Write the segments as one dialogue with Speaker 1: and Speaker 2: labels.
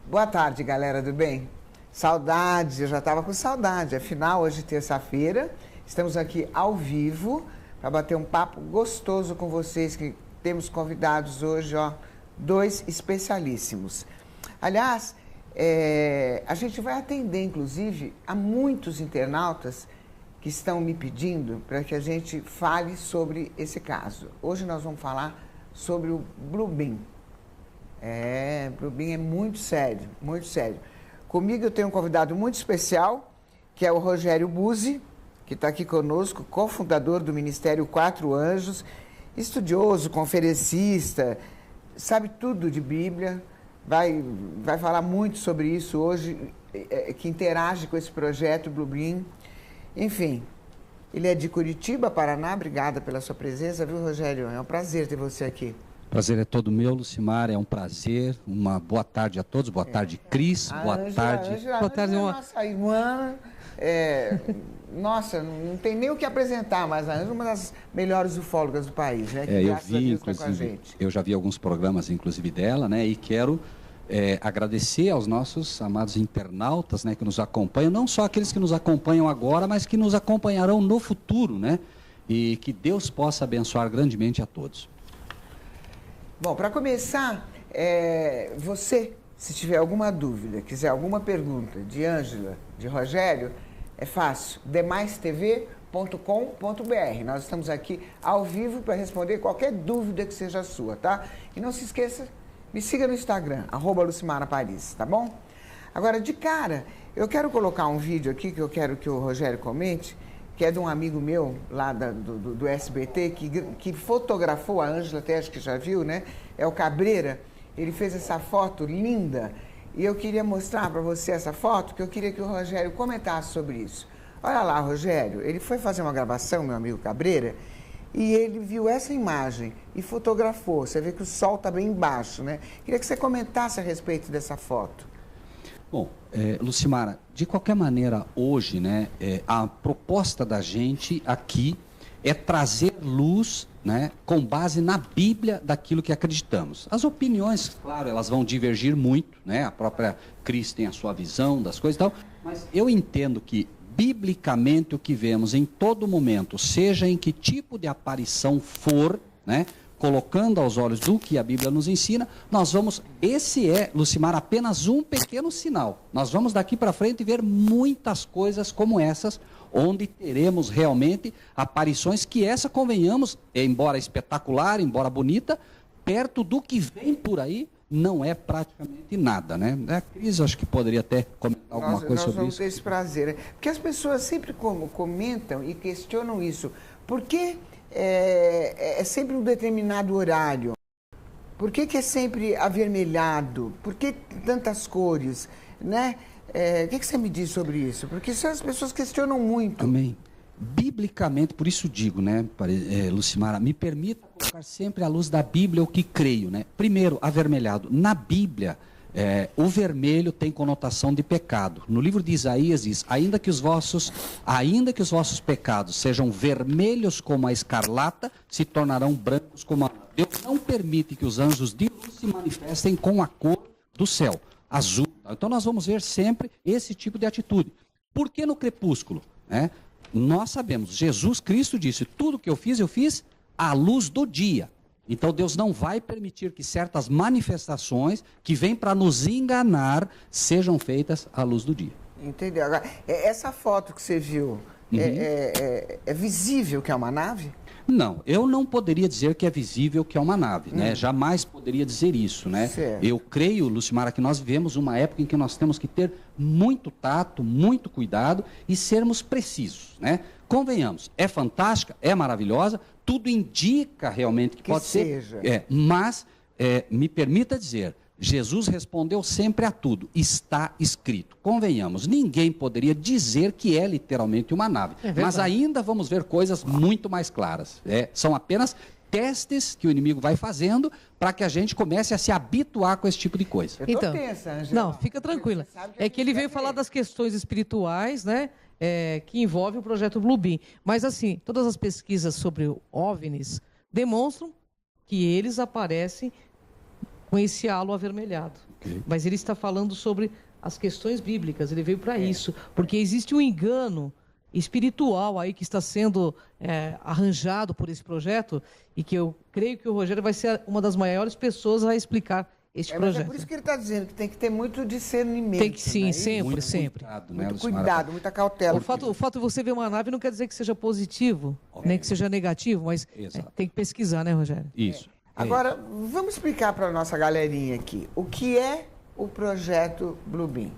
Speaker 1: Boa tarde, galera do bem. Saudade, eu já estava com saudade. Afinal, hoje, terça-feira, estamos aqui ao vivo para bater um papo gostoso com vocês, que temos convidados hoje, ó, 2 especialíssimos. Aliás, a gente vai atender, inclusive, a muitos internautas que estão me pedindo para que a gente fale sobre esse caso. Hoje nós vamos falar sobre o Bluebeam. Bluebeam é muito sério, muito sério. Comigo eu tenho um convidado muito especial, que é o Rogério Buzzi, que está aqui conosco, cofundador do Ministério Quatro Anjos, estudioso, conferencista, sabe tudo de Bíblia, vai falar muito sobre isso hoje, que interage com esse projeto Bluebeam. Enfim, ele é de Curitiba, Paraná. Obrigada pela sua presença, viu, Rogério? É um prazer ter você aqui.
Speaker 2: Prazer é todo meu, Lucimara, é um prazer. Uma boa tarde a todos, boa tarde, Cris, boa tarde.
Speaker 1: Boa tarde, nossa irmã. Nossa, não tem nem o que apresentar, mas a Ângela é uma das melhores ufólogas do país, né? Que
Speaker 2: eu vi, inclusive, eu já vi alguns programas, inclusive dela, né? E quero agradecer aos nossos amados internautas, né? Que nos acompanham, não só aqueles que nos acompanham agora, mas que nos acompanharão no futuro, né? E que Deus possa abençoar grandemente a todos.
Speaker 1: Bom, para começar, você, se tiver alguma dúvida, quiser alguma pergunta de Ângela, de Rogério, é fácil, demaistv.com.br. Nós estamos aqui ao vivo para responder qualquer dúvida que seja sua, tá? E não se esqueça, me siga no Instagram, @LuciMaraParis, tá bom? Agora, de cara, eu quero colocar um vídeo aqui que eu quero que o Rogério comente, que é de um amigo meu, lá do SBT, que fotografou a Ângela, até acho que já viu, né? É o Cabreira. Ele fez essa foto linda e eu queria mostrar para você essa foto, que eu queria que o Rogério comentasse sobre isso. Olha lá, Rogério, ele foi fazer uma gravação, meu amigo Cabreira, e ele viu essa imagem e fotografou. Você vê que o sol está bem embaixo, né? Queria que você comentasse a respeito dessa foto.
Speaker 2: Bom, Lucimara, de qualquer maneira, hoje, né, a proposta da gente aqui é trazer luz, né, com base na Bíblia daquilo que acreditamos. As opiniões, claro, elas vão divergir muito, né, a própria Cris tem a sua visão das coisas e tal, mas eu entendo que, biblicamente, o que vemos em todo momento, seja em que tipo de aparição for, né, colocando aos olhos do que a Bíblia nos ensina, nós vamos, esse é, Lucimar, apenas um pequeno sinal. Nós vamos daqui para frente ver muitas coisas como essas, onde teremos realmente aparições que essa, convenhamos, embora espetacular, embora bonita, perto do que vem por aí, não é praticamente nada, né? A Cris, acho que poderia até comentar alguma coisa sobre isso. Nós
Speaker 1: vamos ter esse prazer, né? Porque as pessoas sempre comentam e questionam isso. Por que é sempre um determinado horário? Por que é sempre avermelhado? Por que tantas cores? Né? O que você me diz sobre isso? Porque as pessoas questionam muito.
Speaker 2: Amém. Biblicamente, por isso digo, né, Lucimara, me permita colocar sempre à luz da Bíblia o que creio, né? Primeiro, avermelhado. Na Bíblia, o vermelho tem conotação de pecado. No livro de Isaías diz, ainda que os vossos pecados sejam vermelhos como a escarlata, se tornarão brancos como a... Deus não permite que os anjos de luz se manifestem com a cor do céu, azul. Então nós vamos ver sempre esse tipo de atitude. Por que no crepúsculo? Nós sabemos, Jesus Cristo disse, tudo que eu fiz à luz do dia. Então Deus não vai permitir que certas manifestações que vêm para nos enganar sejam feitas à luz do dia.
Speaker 1: Entendeu? Agora, essa foto que você viu, é visível que é uma nave?
Speaker 2: Não, eu não poderia dizer que é visível que é uma nave, né? Jamais poderia dizer isso, né?
Speaker 1: Certo.
Speaker 2: Eu creio, Lucimara, que nós vivemos uma época em que nós temos que ter muito tato, muito cuidado e sermos precisos, né? Convenhamos, é fantástica, é maravilhosa, tudo indica realmente que pode
Speaker 1: seja.
Speaker 2: Mas me permita dizer, Jesus respondeu sempre a tudo, está escrito. Convenhamos, ninguém poderia dizer que é literalmente uma nave, mas ainda vamos ver coisas muito mais claras. São apenas testes que o inimigo vai fazendo para que a gente comece a se habituar com esse tipo de coisa.
Speaker 3: Então,
Speaker 1: tensa, Angela.
Speaker 3: Não, fica tranquila. Que ele veio falar das questões espirituais, né? Que envolve o projeto Bluebeam. Mas assim, todas as pesquisas sobre OVNIs demonstram que eles aparecem com esse halo avermelhado.
Speaker 2: Ok.
Speaker 3: Mas ele está falando sobre as questões bíblicas, ele veio para isso. Porque existe um engano espiritual aí que está sendo arranjado por esse projeto e que eu creio que o Rogério vai ser uma das maiores pessoas a explicar este
Speaker 1: Mas
Speaker 3: projeto.
Speaker 1: é por isso que ele está dizendo que tem que ter muito discernimento.
Speaker 3: Tem que sim,
Speaker 1: né?
Speaker 3: sempre,
Speaker 2: Muito
Speaker 3: sempre.
Speaker 2: cuidado, né,
Speaker 1: Muito
Speaker 2: Lucimara?
Speaker 1: cuidado, muita cautela.
Speaker 3: O fato de você ver uma nave não quer dizer que seja positivo, nem que seja negativo, mas
Speaker 2: Exato.
Speaker 3: tem que pesquisar, né, Rogério?
Speaker 2: Isso.
Speaker 1: Agora, vamos explicar para a nossa galerinha aqui o que é o projeto Bluebeam.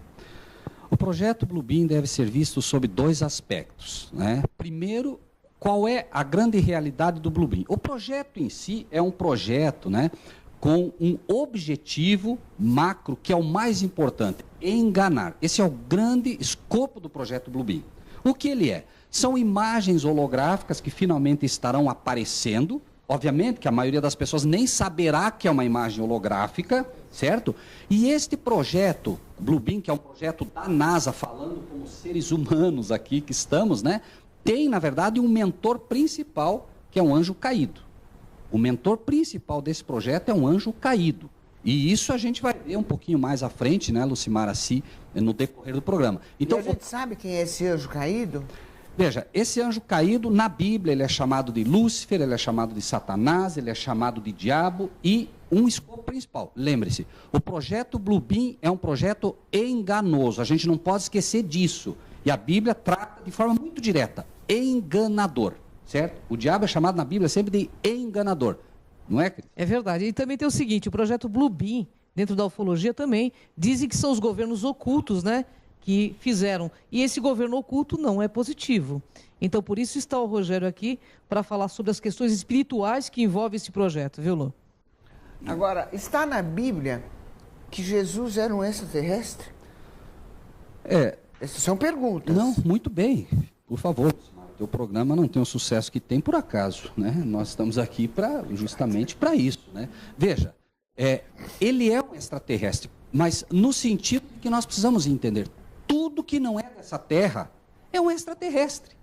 Speaker 2: O projeto Bluebeam deve ser visto sob dois aspectos, né? Primeiro, qual é a grande realidade do Bluebeam? O projeto em si é um projeto, né, com um objetivo macro, que é o mais importante, enganar. Esse é o grande escopo do projeto Bluebeam. O que ele é? São imagens holográficas que finalmente estarão aparecendo. Obviamente que a maioria das pessoas nem saberá que é uma imagem holográfica, certo? E este projeto, Bluebeam, que é um projeto da NASA, falando como seres humanos aqui que estamos, né? Tem, na verdade, um mentor principal, que é um anjo caído. O mentor principal desse projeto é um anjo caído. E isso a gente vai ver um pouquinho mais à frente, né, Lucimara, no decorrer do programa. Então,
Speaker 1: E a gente sabe quem é esse anjo caído?
Speaker 2: Veja, esse anjo caído, na Bíblia, ele é chamado de Lúcifer, ele é chamado de Satanás, ele é chamado de diabo e um escopo principal. Lembre-se, o projeto Bluebeam é um projeto enganoso, a gente não pode esquecer disso. E a Bíblia trata de forma muito direta, enganador, certo? O diabo é chamado na Bíblia sempre de enganador, não é, Cris?
Speaker 3: É verdade. E também tem o seguinte, o projeto Bluebeam, dentro da ufologia também, dizem que são os governos ocultos, né, que fizeram. E esse governo oculto não é positivo. Então, por isso está o Rogério aqui para falar sobre as questões espirituais que envolvem esse projeto, viu, Lu?
Speaker 1: Agora, está na Bíblia que Jesus era um extraterrestre? Essas são perguntas.
Speaker 2: Não, muito bem, por favor. O teu programa não tem o sucesso que tem por acaso, né? Nós estamos aqui justamente para isso, né? Veja, ele é um extraterrestre, mas no sentido que nós precisamos entender, tudo que não é dessa Terra é um extraterrestre.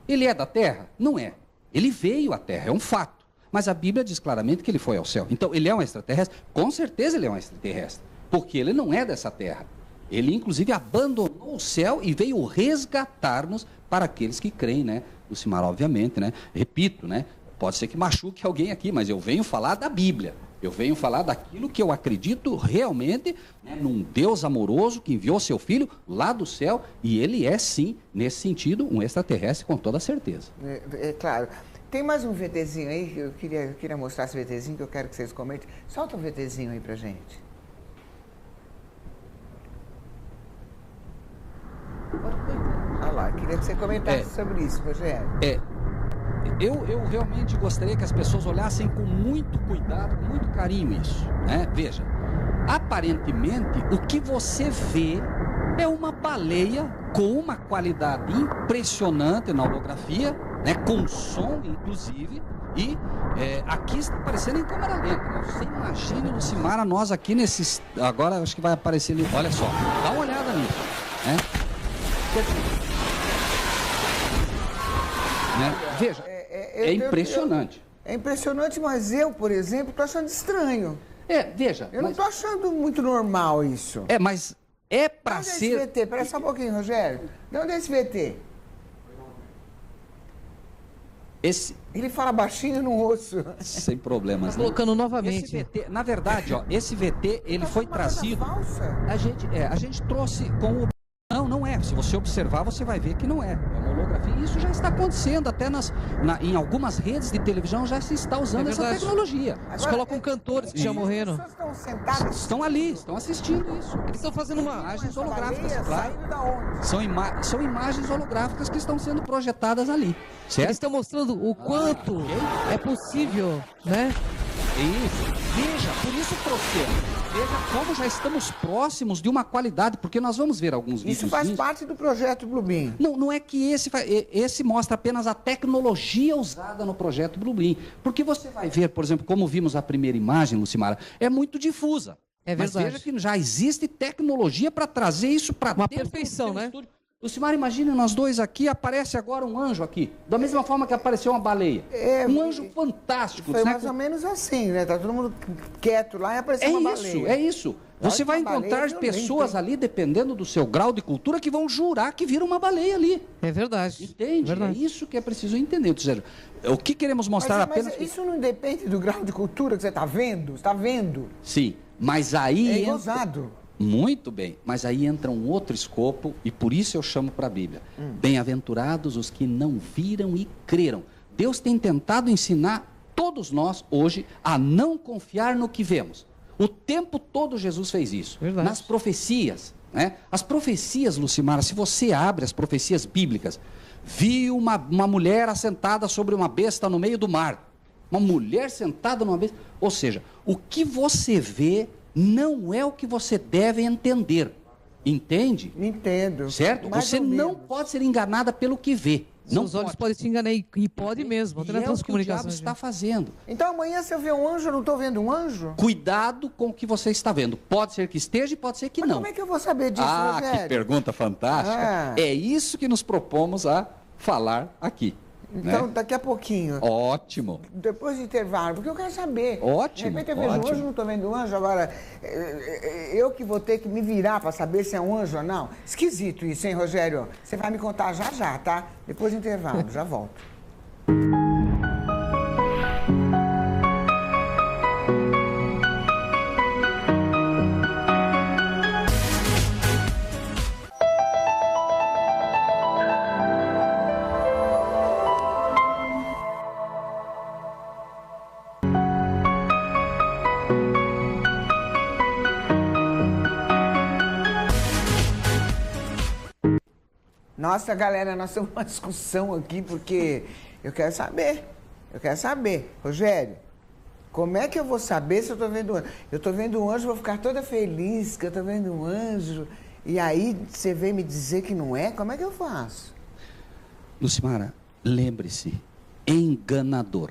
Speaker 2: Ele é da Terra? Não é. Ele veio à Terra, é um fato. Mas a Bíblia diz claramente que ele foi ao céu. Então, ele é um extraterrestre? Com certeza ele é um extraterrestre, porque ele não é dessa Terra. Ele, inclusive, abandonou o céu e veio resgatar-nos para aqueles que creem, né? Lucimara, obviamente, né? Repito, né? Pode ser que machuque alguém aqui, mas eu venho falar da Bíblia. Eu venho falar daquilo que eu acredito realmente, né, num Deus amoroso que enviou seu Filho lá do céu, e ele é, sim, nesse sentido, um extraterrestre com toda certeza.
Speaker 1: É claro. Tem mais um VTzinho aí, que eu queria mostrar esse VTzinho, que eu quero que vocês comentem. Solta um VTzinho aí pra gente. Olha lá, eu queria que você comentasse sobre isso, Rogério.
Speaker 2: Eu realmente gostaria que as pessoas olhassem com muito cuidado, com muito carinho isso, né? Veja, aparentemente o que você vê é uma baleia com uma qualidade impressionante na holografia, né? Com som, inclusive, e aqui está aparecendo em câmera lenta, né? Você imagina, Lucimara, nós aqui nesses... Agora acho que vai aparecer ali, olha só, dá uma olhada nisso, né? Veja, é impressionante.
Speaker 1: É impressionante, mas eu, por exemplo, estou achando estranho.
Speaker 2: Veja.
Speaker 1: Eu não estou achando muito normal isso.
Speaker 2: Mas é para
Speaker 1: Onde
Speaker 2: ser...
Speaker 1: é esse VT? Espera só um pouquinho, Rogério. De onde é esse VT? Ele fala baixinho no osso.
Speaker 2: Sem problemas.
Speaker 3: Tá colocando novamente.
Speaker 2: Esse VT, na verdade, ó, esse VT, ele foi trazido...
Speaker 1: Falsa.
Speaker 2: A gente trouxe com o... Não é. Se você observar, você vai ver que não é. É uma holografia. E isso já está acontecendo. Até em algumas redes de televisão já se está usando essa tecnologia.
Speaker 3: Eles colocam cantores que já morreram.
Speaker 1: As pessoas estão sentadas.
Speaker 2: Estão ali, estão assistindo isso.
Speaker 3: Eles estão fazendo uma...
Speaker 2: Imagens holográficas, claro.
Speaker 1: Saindo da onde?
Speaker 2: São imagens holográficas que estão sendo projetadas ali. Certo?
Speaker 3: Eles estão mostrando o quanto é possível, né?
Speaker 2: Isso. Veja, por isso trouxemos. Veja como já estamos próximos de uma qualidade, porque nós vamos ver alguns vídeos.
Speaker 1: Isso faz parte do projeto Bluebeam.
Speaker 2: Não é que esse mostra apenas a tecnologia usada no projeto Bluebeam. Porque você vai ver, por exemplo, como vimos a primeira imagem, Lucimara, é muito difusa.
Speaker 3: É verdade.
Speaker 2: Mas veja que já existe tecnologia para trazer isso para
Speaker 3: uma perfeição, né?
Speaker 2: Lucimara, imagina nós dois aqui, aparece agora um anjo aqui, da mesma forma que apareceu uma baleia. Um anjo fantástico.
Speaker 1: Foi mais ou menos assim, né? Tá todo mundo quieto lá e apareceu uma baleia.
Speaker 2: É isso. Você vai encontrar pessoas ali, dependendo do seu grau de cultura, que vão jurar que viram uma baleia ali.
Speaker 3: É verdade.
Speaker 2: Entende?
Speaker 3: Verdade.
Speaker 2: É isso que é preciso entender. Ou seja, o que queremos mostrar
Speaker 1: mas isso não depende do grau de cultura que você está vendo? Você está vendo?
Speaker 2: Sim, mas aí...
Speaker 1: É gozado.
Speaker 2: Muito bem, mas aí entra um outro escopo e por isso eu chamo para a Bíblia. Bem-aventurados os que não viram e creram. Deus tem tentado ensinar todos nós hoje a não confiar no que vemos. O tempo todo Jesus fez isso.
Speaker 3: Verdade.
Speaker 2: Nas profecias, né? As profecias, Lucimara, se você abre as profecias bíblicas, viu uma mulher assentada sobre uma besta no meio do mar. Uma mulher sentada numa besta. Ou seja, o que você vê não é o que você deve entender. Entende?
Speaker 1: Entendo.
Speaker 2: Certo? Você não pode ser enganada pelo que vê. Não
Speaker 3: Os olhos podem te enganar e pode mesmo. Até na transcomunicação.
Speaker 2: É o que o diabo está fazendo.
Speaker 1: Então amanhã se eu ver um anjo, eu não estou vendo um anjo?
Speaker 2: Cuidado com o que você está vendo. Pode ser que esteja e pode ser que
Speaker 1: Mas
Speaker 2: não.
Speaker 1: como é que eu vou saber disso, Rogério?
Speaker 2: Que pergunta fantástica. É isso que nos propomos a falar aqui.
Speaker 1: Então,
Speaker 2: né?
Speaker 1: daqui a pouquinho.
Speaker 2: Ótimo.
Speaker 1: Depois do intervalo, porque eu quero saber.
Speaker 2: Ótimo.
Speaker 1: De repente eu vejo um anjo, não estou vendo um anjo. Agora, eu que vou ter que me virar para saber se é um anjo ou não. Esquisito isso, hein, Rogério? Você vai me contar já já, tá? Depois do intervalo, já volto. Nossa, galera, nós temos uma discussão aqui porque eu quero saber. Rogério, como é que eu vou saber se eu estou vendo um anjo? Eu estou vendo um anjo, vou ficar toda feliz que eu estou vendo um anjo. E aí você vem me dizer que não é? Como é que eu faço?
Speaker 2: Lucimara, lembre-se, enganador.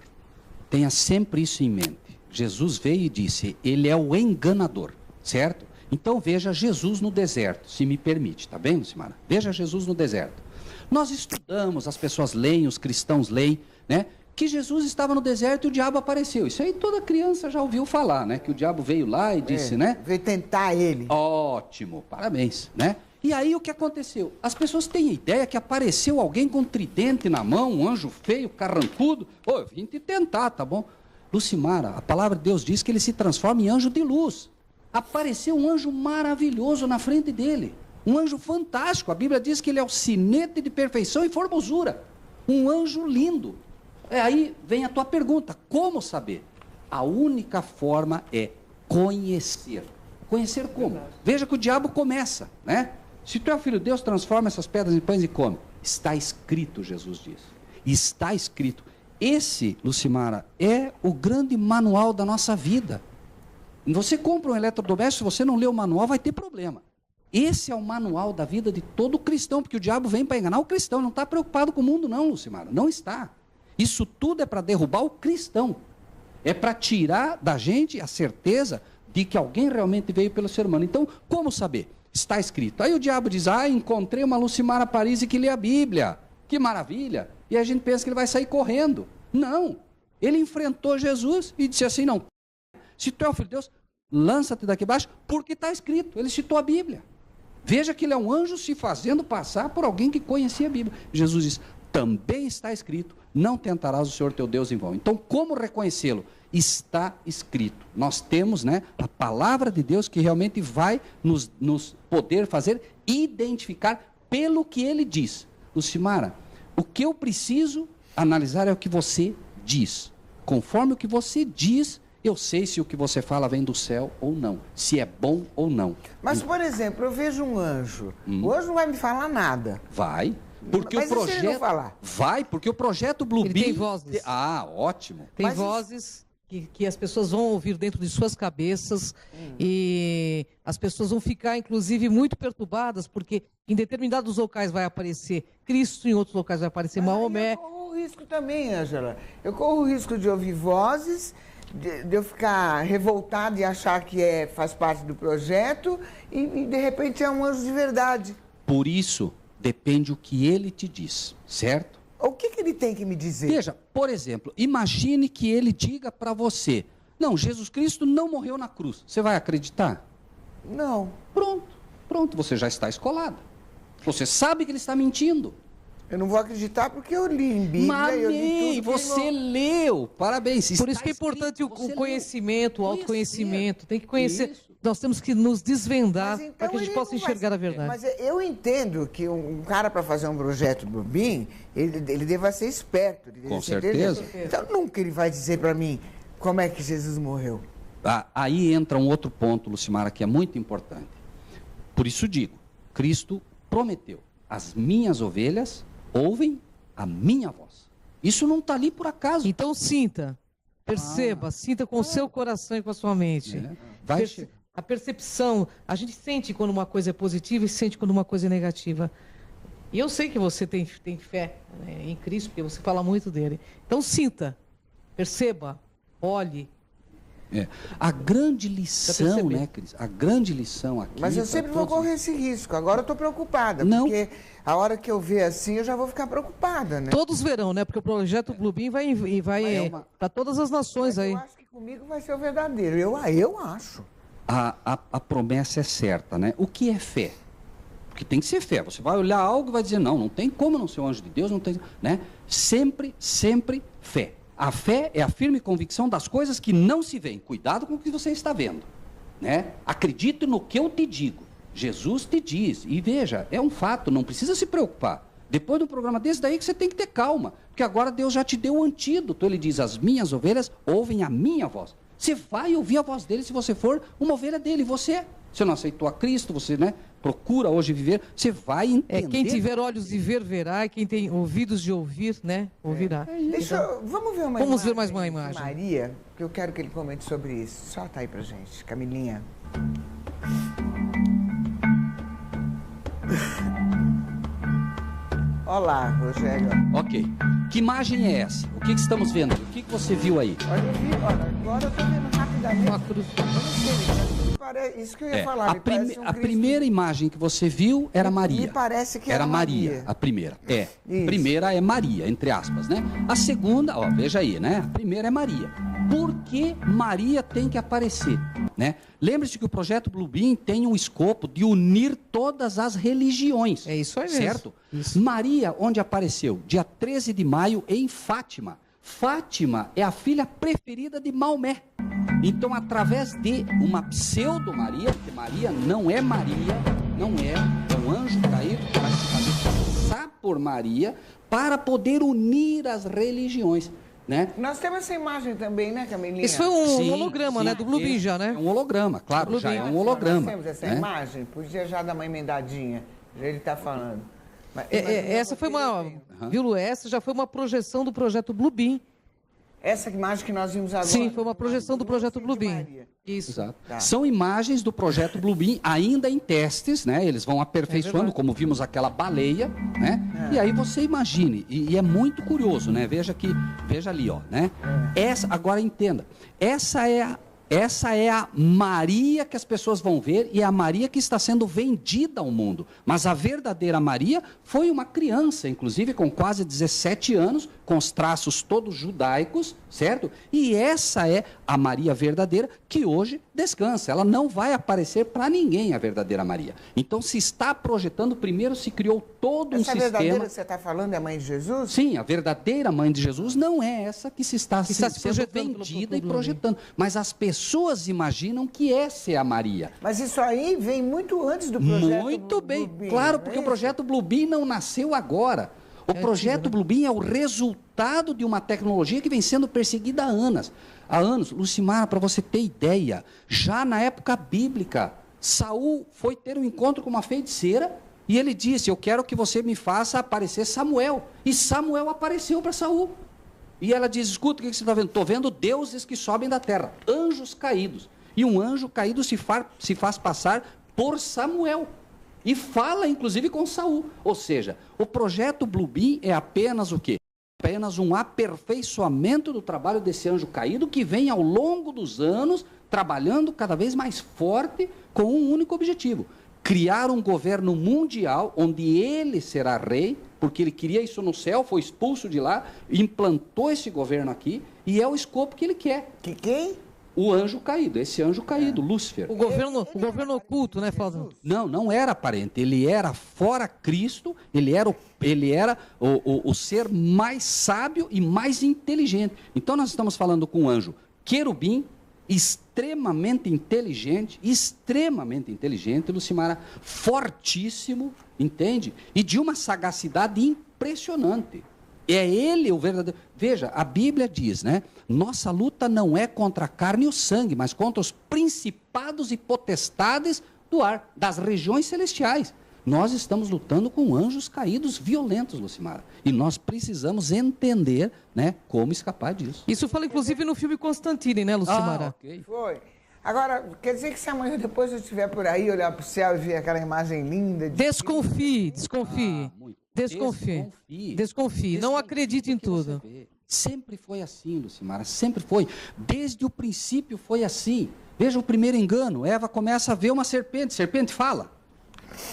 Speaker 2: Tenha sempre isso em mente. Jesus veio e disse, ele é o enganador, certo? Então veja Jesus no deserto, se me permite, tá bem, Lucimara? Veja Jesus no deserto. Nós estudamos, as pessoas leem, os cristãos leem, né? Que Jesus estava no deserto e o diabo apareceu. Isso aí toda criança já ouviu falar, né? Que o diabo veio lá e disse, né?
Speaker 1: Veio tentar ele.
Speaker 2: Ótimo, parabéns, né? E aí o que aconteceu? As pessoas têm a ideia que apareceu alguém com um tridente na mão, um anjo feio, carrancudo. Ô, eu vim te tentar, tá bom? Lucimara, a palavra de Deus diz que ele se transforma em anjo de luz. Apareceu um anjo maravilhoso na frente dele. Um anjo fantástico. A Bíblia diz que ele é o sinete de perfeição e formosura. Um anjo lindo. Aí vem a tua pergunta, como saber? A única forma é conhecer. Conhecer como? Veja que o diabo começa, né? Se tu é o filho de Deus, transforma essas pedras em pães e come. Está escrito, Jesus diz. Está escrito. Esse, Lucimara, é o grande manual da nossa vida. Você compra um eletrodoméstico, se você não lê o manual, vai ter problema. Esse é o manual da vida de todo cristão, porque o diabo vem para enganar o cristão, não está preocupado com o mundo não, Lucimara, não está. Isso tudo é para derrubar o cristão. É para tirar da gente a certeza de que alguém realmente veio pelo ser humano. Então, como saber? Está escrito. Aí o diabo diz, encontrei uma Lucimara Parisi que lê a Bíblia. Que maravilha. E a gente pensa que ele vai sair correndo. Não. Ele enfrentou Jesus e disse assim, não. Se tu é o filho de Deus, lança-te daqui abaixo, porque está escrito. Ele citou a Bíblia. Veja que ele é um anjo se fazendo passar por alguém que conhecia a Bíblia. Jesus diz, também está escrito, não tentarás o Senhor teu Deus em vão. Então, como reconhecê-lo? Está escrito. Nós temos, né, a palavra de Deus que realmente vai nos poder fazer identificar pelo que ele diz. Lucimara, o que eu preciso analisar é o que você diz. Conforme o que você diz, eu sei se o que você fala vem do céu ou não, se é bom ou não.
Speaker 1: Mas, por exemplo, eu vejo um anjo. O anjo não vai me falar nada.
Speaker 2: Vai. Porque
Speaker 1: mas
Speaker 2: o projeto.
Speaker 1: E se ele não falar?
Speaker 2: Vai, porque o projeto Blue
Speaker 3: Ele
Speaker 2: Beam.
Speaker 3: tem vozes.
Speaker 2: Ótimo.
Speaker 3: Tem
Speaker 1: Mas
Speaker 3: vozes que as pessoas vão ouvir dentro de suas cabeças e as pessoas vão ficar, inclusive, muito perturbadas, porque em determinados locais vai aparecer Cristo, em outros locais vai aparecer Maomé.
Speaker 1: Eu corro o risco também, Ângela. Eu corro o risco de ouvir vozes, de eu ficar revoltada e achar que faz parte do projeto e de repente é um anjo de verdade.
Speaker 2: Por isso, depende o que ele te diz, certo?
Speaker 1: O que ele tem que me dizer?
Speaker 2: Veja, por exemplo, imagine que ele diga para você, não, Jesus Cristo não morreu na cruz. Você vai acreditar?
Speaker 1: Não.
Speaker 2: Pronto, você já está escolado. Você sabe que ele está mentindo.
Speaker 1: Eu não vou acreditar porque eu li em Bíblia.
Speaker 2: Mas
Speaker 1: eu li tudo
Speaker 2: você leu, parabéns.
Speaker 3: Por isso que é importante o conhecimento, o autoconhecimento. Tem que conhecer. Isso. Nós temos que nos desvendar
Speaker 1: então
Speaker 3: para que a gente possa enxergar a verdade.
Speaker 1: Mas eu entendo que um cara, para fazer um projeto do BIM, ele deva ser esperto.
Speaker 2: Com certeza.
Speaker 1: Então nunca ele vai dizer para mim como é que Jesus morreu.
Speaker 2: Aí entra um outro ponto, Lucimara, que é muito importante. Por isso digo, Cristo prometeu, as minhas ovelhas ouvem a minha voz. Isso não está ali por acaso.
Speaker 3: Então sinta, perceba, sinta com o seu coração e com a sua mente. A percepção, a gente sente quando uma coisa é positiva e sente quando uma coisa é negativa. E eu sei que você tem fé, né, em Cristo, porque você fala muito dele. Então sinta, perceba, olhe.
Speaker 2: A grande lição, né, Cris? A grande lição aqui...
Speaker 1: Mas eu sempre vou correr esse risco. Agora eu estou preocupada, porque a hora que eu ver assim, eu já vou ficar preocupada, né?
Speaker 3: Todos verão, né? Porque o projeto Bluebeam vai para todas as nações aí.
Speaker 1: Eu acho que comigo vai ser o verdadeiro. Eu acho.
Speaker 2: A promessa é certa, né? O que é fé? Porque tem que ser fé. Você vai olhar algo e vai dizer, não tem como não ser um anjo de Deus, não tem... né? Sempre fé. A fé é a firme convicção das coisas que não se veem. Cuidado com o que você está vendo, né? Acredite no que eu te digo. Jesus te diz. E veja, é um fato, não precisa se preocupar. Depois de um programa desse daí que você tem que ter calma. Porque agora Deus já te deu o antídoto. Ele diz, as minhas ovelhas ouvem a minha voz. Você vai ouvir a voz dele se você for uma ovelha dele. Você não aceitou a Cristo, você, né, procura hoje viver, você vai entender.
Speaker 3: Quem tiver olhos de ver, verá, e quem tem ouvidos de ouvir, né, ouvirá.
Speaker 1: Vamos ver
Speaker 3: mais uma imagem.
Speaker 1: De Maria, que eu quero que ele comente sobre isso. Solta aí pra gente, Camilinha. Olá, Rogério.
Speaker 2: Ok. Que imagem é essa? O que estamos vendo? O que você viu aí?
Speaker 1: Olha, agora eu tô vendo rapidamente. Uma cruz. Isso que eu ia falar.
Speaker 2: A primeira imagem que você viu era Maria.
Speaker 1: Me parece que
Speaker 2: era Maria. A primeira. A primeira é Maria, entre aspas, né? A segunda, ó, veja aí, né? A primeira é Maria. Por que Maria tem que aparecer? Né? Lembre-se que o projeto Bluebeam tem um escopo de unir todas as religiões.
Speaker 3: É isso aí mesmo.
Speaker 2: Certo?
Speaker 3: Isso.
Speaker 2: Maria, onde apareceu? Dia 13 de maio, em Fátima. Fátima é a filha preferida de Maomé. Então, através de uma pseudo-Maria, porque Maria não é um anjo caído que vai se fazer passar por Maria para poder unir as religiões. Né?
Speaker 1: Nós temos essa imagem também, né, Camilinha?
Speaker 3: Isso foi um holograma, né? Do Bluebeam já, né?
Speaker 2: É um holograma, claro, já é um holograma.
Speaker 1: Nós temos essa imagem, podia já dar uma emendadinha, já ele está falando.
Speaker 3: Essa foi viu, Lu? Essa já foi uma projeção do projeto Bluebeam.
Speaker 1: Essa imagem que nós vimos agora.
Speaker 3: Sim, foi uma projeção do projeto Bluebeam.
Speaker 2: Isso. Exato. Tá. São imagens do projeto Bluebeam ainda em testes, né? Eles vão aperfeiçoando, como vimos aquela baleia, né? E aí você imagine, e é muito curioso, né? Veja ali, ó, né? Agora entenda, essa é a Maria que as pessoas vão ver e é a Maria que está sendo vendida ao mundo. Mas a verdadeira Maria foi uma criança, inclusive com quase 17 anos, com os traços todos judaicos, certo? E essa é a Maria verdadeira que hoje descansa. Ela não vai aparecer para ninguém, a verdadeira Maria. Então, se está projetando, primeiro se criou todo um sistema...
Speaker 1: Essa verdadeira que você está falando é a mãe de Jesus?
Speaker 2: Sim, a verdadeira mãe de Jesus não é essa que está sendo vendida e projetando. Mas as pessoas imaginam que essa é a Maria.
Speaker 1: Mas isso aí vem muito antes do projeto
Speaker 2: Muito bem,
Speaker 1: Bluebeam,
Speaker 2: claro, porque o projeto Bluebeam não nasceu agora. O projeto Bluebeam é o resultado de uma tecnologia que vem sendo perseguida há anos. Lucimara, para você ter ideia, já na época bíblica, Saul foi ter um encontro com uma feiticeira e ele disse, eu quero que você me faça aparecer Samuel. E Samuel apareceu para Saul. E ela diz, escuta, o que você está vendo? Estou vendo deuses que sobem da terra, anjos caídos. E um anjo caído se faz passar por Samuel. E fala, inclusive, com Saul. Ou seja, o projeto Bluebeam é apenas o quê? Apenas um aperfeiçoamento do trabalho desse anjo caído que vem ao longo dos anos trabalhando cada vez mais forte com um único objetivo. criar um governo mundial onde ele será rei, porque ele queria isso no céu, foi expulso de lá, implantou esse governo aqui, e é o escopo que ele quer.
Speaker 1: Que quem?
Speaker 2: O anjo caído, esse anjo caído, Lúcifer.
Speaker 3: O governo oculto, né, Fausto?
Speaker 2: Não era aparente, ele era fora Cristo, ele era o ser mais sábio e mais inteligente. Então nós estamos falando com um anjo querubim, extremamente inteligente, Lucimara, fortíssimo, entende? E de uma sagacidade impressionante. É ele o verdadeiro. Veja, a Bíblia diz, né? Nossa luta não é contra a carne e o sangue, mas contra os principados e potestades do ar, das regiões celestiais. Nós estamos lutando com anjos caídos violentos, Lucimara. E nós precisamos entender, né, como escapar disso.
Speaker 3: Isso fala, inclusive, no filme Constantine, né, Lucimara?
Speaker 2: Ok.
Speaker 1: Foi. Agora, quer dizer que se amanhã depois eu estiver por aí, olhar para o céu e ver aquela imagem linda...
Speaker 3: Desconfie.
Speaker 2: Muito.
Speaker 3: Desconfie. Não acredite em tudo.
Speaker 2: Sempre foi assim, Lucimara, sempre foi. Desde o princípio foi assim. Veja o primeiro engano. Eva começa a ver uma serpente. Serpente fala.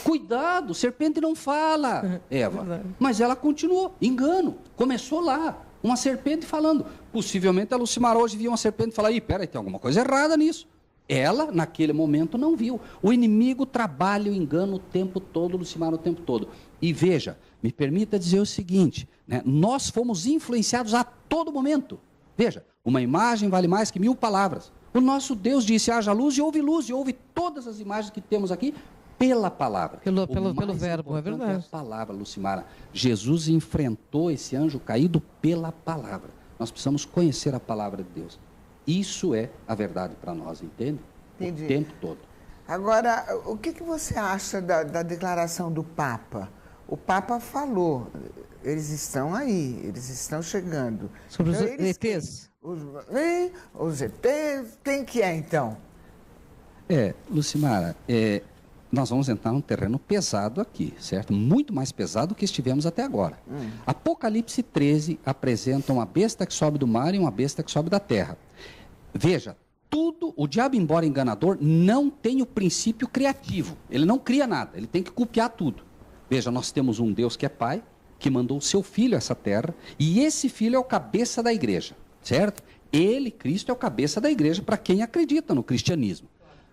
Speaker 2: Cuidado, serpente não fala, Eva. Mas ela continuou. Engano. Começou lá. Uma serpente falando. Possivelmente a Lucimara hoje via uma serpente e fala, ih, peraí, tem alguma coisa errada nisso. Ela, naquele momento, não viu. O inimigo trabalha o engano o tempo todo, Lucimara, o tempo todo. E veja, me permita dizer o seguinte, né? Nós fomos influenciados a todo momento. Veja, uma imagem vale mais que 1000 palavras. O nosso Deus disse, haja luz, e houve todas as imagens que temos aqui pela palavra.
Speaker 3: Pelo verbo, é verdade.
Speaker 2: É a palavra, Lucimara. Jesus enfrentou esse anjo caído pela palavra. Nós precisamos conhecer a palavra de Deus. Isso é a verdade para nós, entende?
Speaker 1: Entendi.
Speaker 2: O tempo todo.
Speaker 1: Agora, o que você acha da declaração do Papa? O Papa falou, eles estão aí, eles estão chegando.
Speaker 3: Sobre os
Speaker 1: Então,
Speaker 3: ETs?
Speaker 1: Os ETs, quem que é então?
Speaker 2: Lucimara, nós vamos entrar num terreno pesado aqui, certo? Muito mais pesado do que estivemos até agora. Apocalipse 13 apresenta uma besta que sobe do mar e uma besta que sobe da terra. Veja, o diabo, embora enganador, não tem o princípio criativo. Ele não cria nada, ele tem que copiar tudo. Veja, nós temos um Deus que é Pai, que mandou o seu Filho a essa terra, e esse Filho é o cabeça da igreja, certo? Ele, Cristo, é o cabeça da igreja para quem acredita no cristianismo.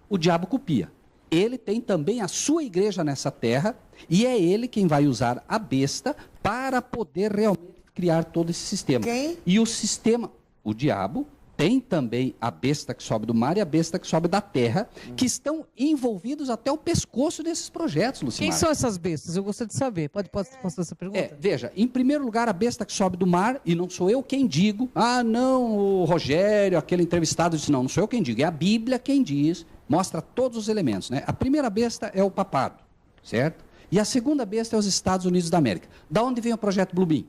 Speaker 2: O diabo copia. Ele tem também a sua igreja nessa terra, e é ele quem vai usar a besta para poder realmente criar todo esse sistema.
Speaker 1: Quem?
Speaker 2: E o sistema, o diabo, tem também a besta que sobe do mar e a besta que sobe da terra, que estão envolvidos até o pescoço desses projetos, Lucimara.
Speaker 3: Quem são essas bestas? Eu gostaria de saber. Pode fazer essa pergunta?
Speaker 2: Veja, em primeiro lugar, a besta que sobe do mar, e não sou eu quem digo, não, o Rogério, aquele entrevistado disse, não sou eu quem digo, é a Bíblia quem diz, mostra todos os elementos, né? A primeira besta é o papado, certo? E a segunda besta é os Estados Unidos da América. Da onde vem o projeto Blue Beam?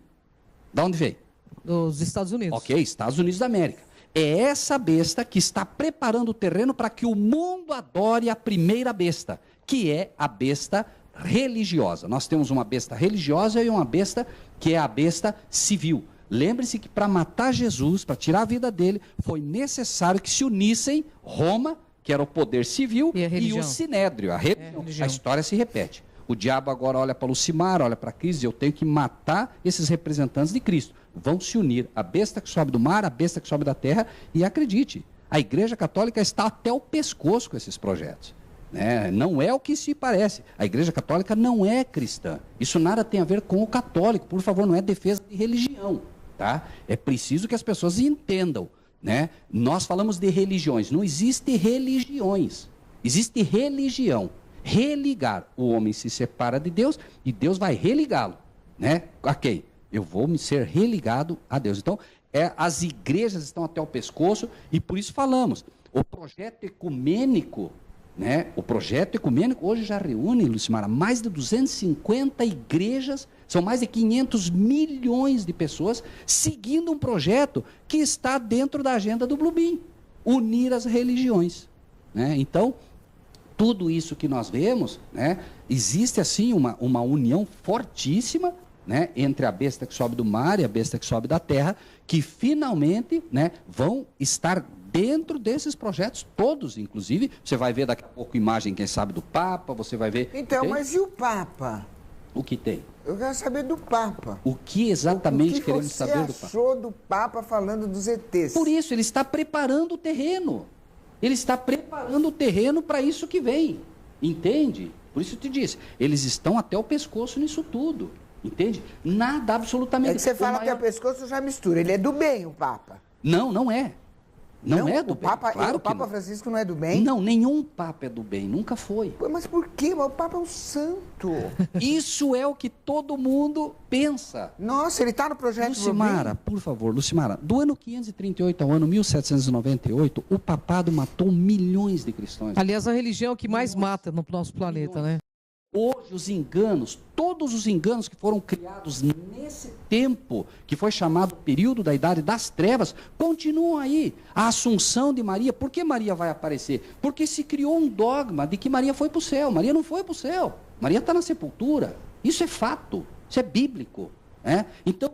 Speaker 2: Da onde veio?
Speaker 3: Dos Estados Unidos.
Speaker 2: Ok, Estados Unidos da América. É essa besta que está preparando o terreno para que o mundo adore a primeira besta, que é a besta religiosa. Nós temos uma besta religiosa e uma besta que é a besta civil. Lembre-se que para matar Jesus, para tirar a vida dele, foi necessário que se unissem Roma, que era o poder civil, e o Sinédrio, a religião. A história se repete. O diabo agora olha para Lucimara, olha para Cristo, eu tenho que matar esses representantes de Cristo. Vão se unir a besta que sobe do mar, a besta que sobe da terra, e acredite, a Igreja Católica está até o pescoço com esses projetos. Né? Não é o que se parece. A Igreja Católica não é cristã. Isso nada tem a ver com o católico. Por favor, não é defesa de religião. Tá? É preciso que as pessoas entendam. Né? Nós falamos de religiões. Não existe religiões. Existe religião. Religar. O homem se separa de Deus e Deus vai religá-lo. Né? A quem? Eu vou me ser religado a Deus. Então, as igrejas estão até o pescoço e por isso falamos. O projeto ecumênico, né? O projeto ecumênico hoje já reúne, Lucimara, mais de 250 igrejas, são mais de 500 milhões de pessoas seguindo um projeto que está dentro da agenda do Blue Beam, unir as religiões. Né? Então, tudo isso que nós vemos, né? Existe assim uma união fortíssima, né, entre a besta que sobe do mar e a besta que sobe da terra, que finalmente, né, vão estar dentro desses projetos todos, inclusive. Você vai ver daqui a pouco imagem, quem sabe, do Papa, você vai ver...
Speaker 1: Então,
Speaker 2: tem?
Speaker 1: mas e o Papa?
Speaker 2: O que tem?
Speaker 1: Eu quero saber do Papa.
Speaker 2: O que exatamente queremos saber do Papa?
Speaker 1: O que você achou do Papa falando dos ETs?
Speaker 2: Por isso, ele está preparando o terreno. Ele está preparando o terreno para isso que vem. Entende? Por isso eu te disse, eles estão até o pescoço nisso tudo. Entende? Nada, absolutamente.
Speaker 1: É que você fala até o pescoço, já mistura. Ele é do bem, o Papa.
Speaker 2: Não, não é. Não é do bem.
Speaker 1: Claro o Papa Francisco não é do bem?
Speaker 2: Não, nenhum Papa é do bem, nunca foi.
Speaker 1: Pô, mas por quê? O Papa é um santo.
Speaker 2: Isso é o que todo mundo pensa.
Speaker 1: Nossa, ele está no projeto
Speaker 2: Lucimara, por favor, Lucimara, do ano 538 ao ano 1798, o papado matou milhões de cristãos.
Speaker 3: Aliás, a religião é o que mais mata no nosso planeta, né?
Speaker 2: Hoje os enganos, todos os enganos que foram criados nesse tempo, que foi chamado período da Idade das Trevas, continuam aí. A Assunção de Maria, por que Maria vai aparecer? Porque se criou um dogma de que Maria foi para o céu. Maria não foi para o céu. Maria está na sepultura. Isso é fato, isso é bíblico. Então,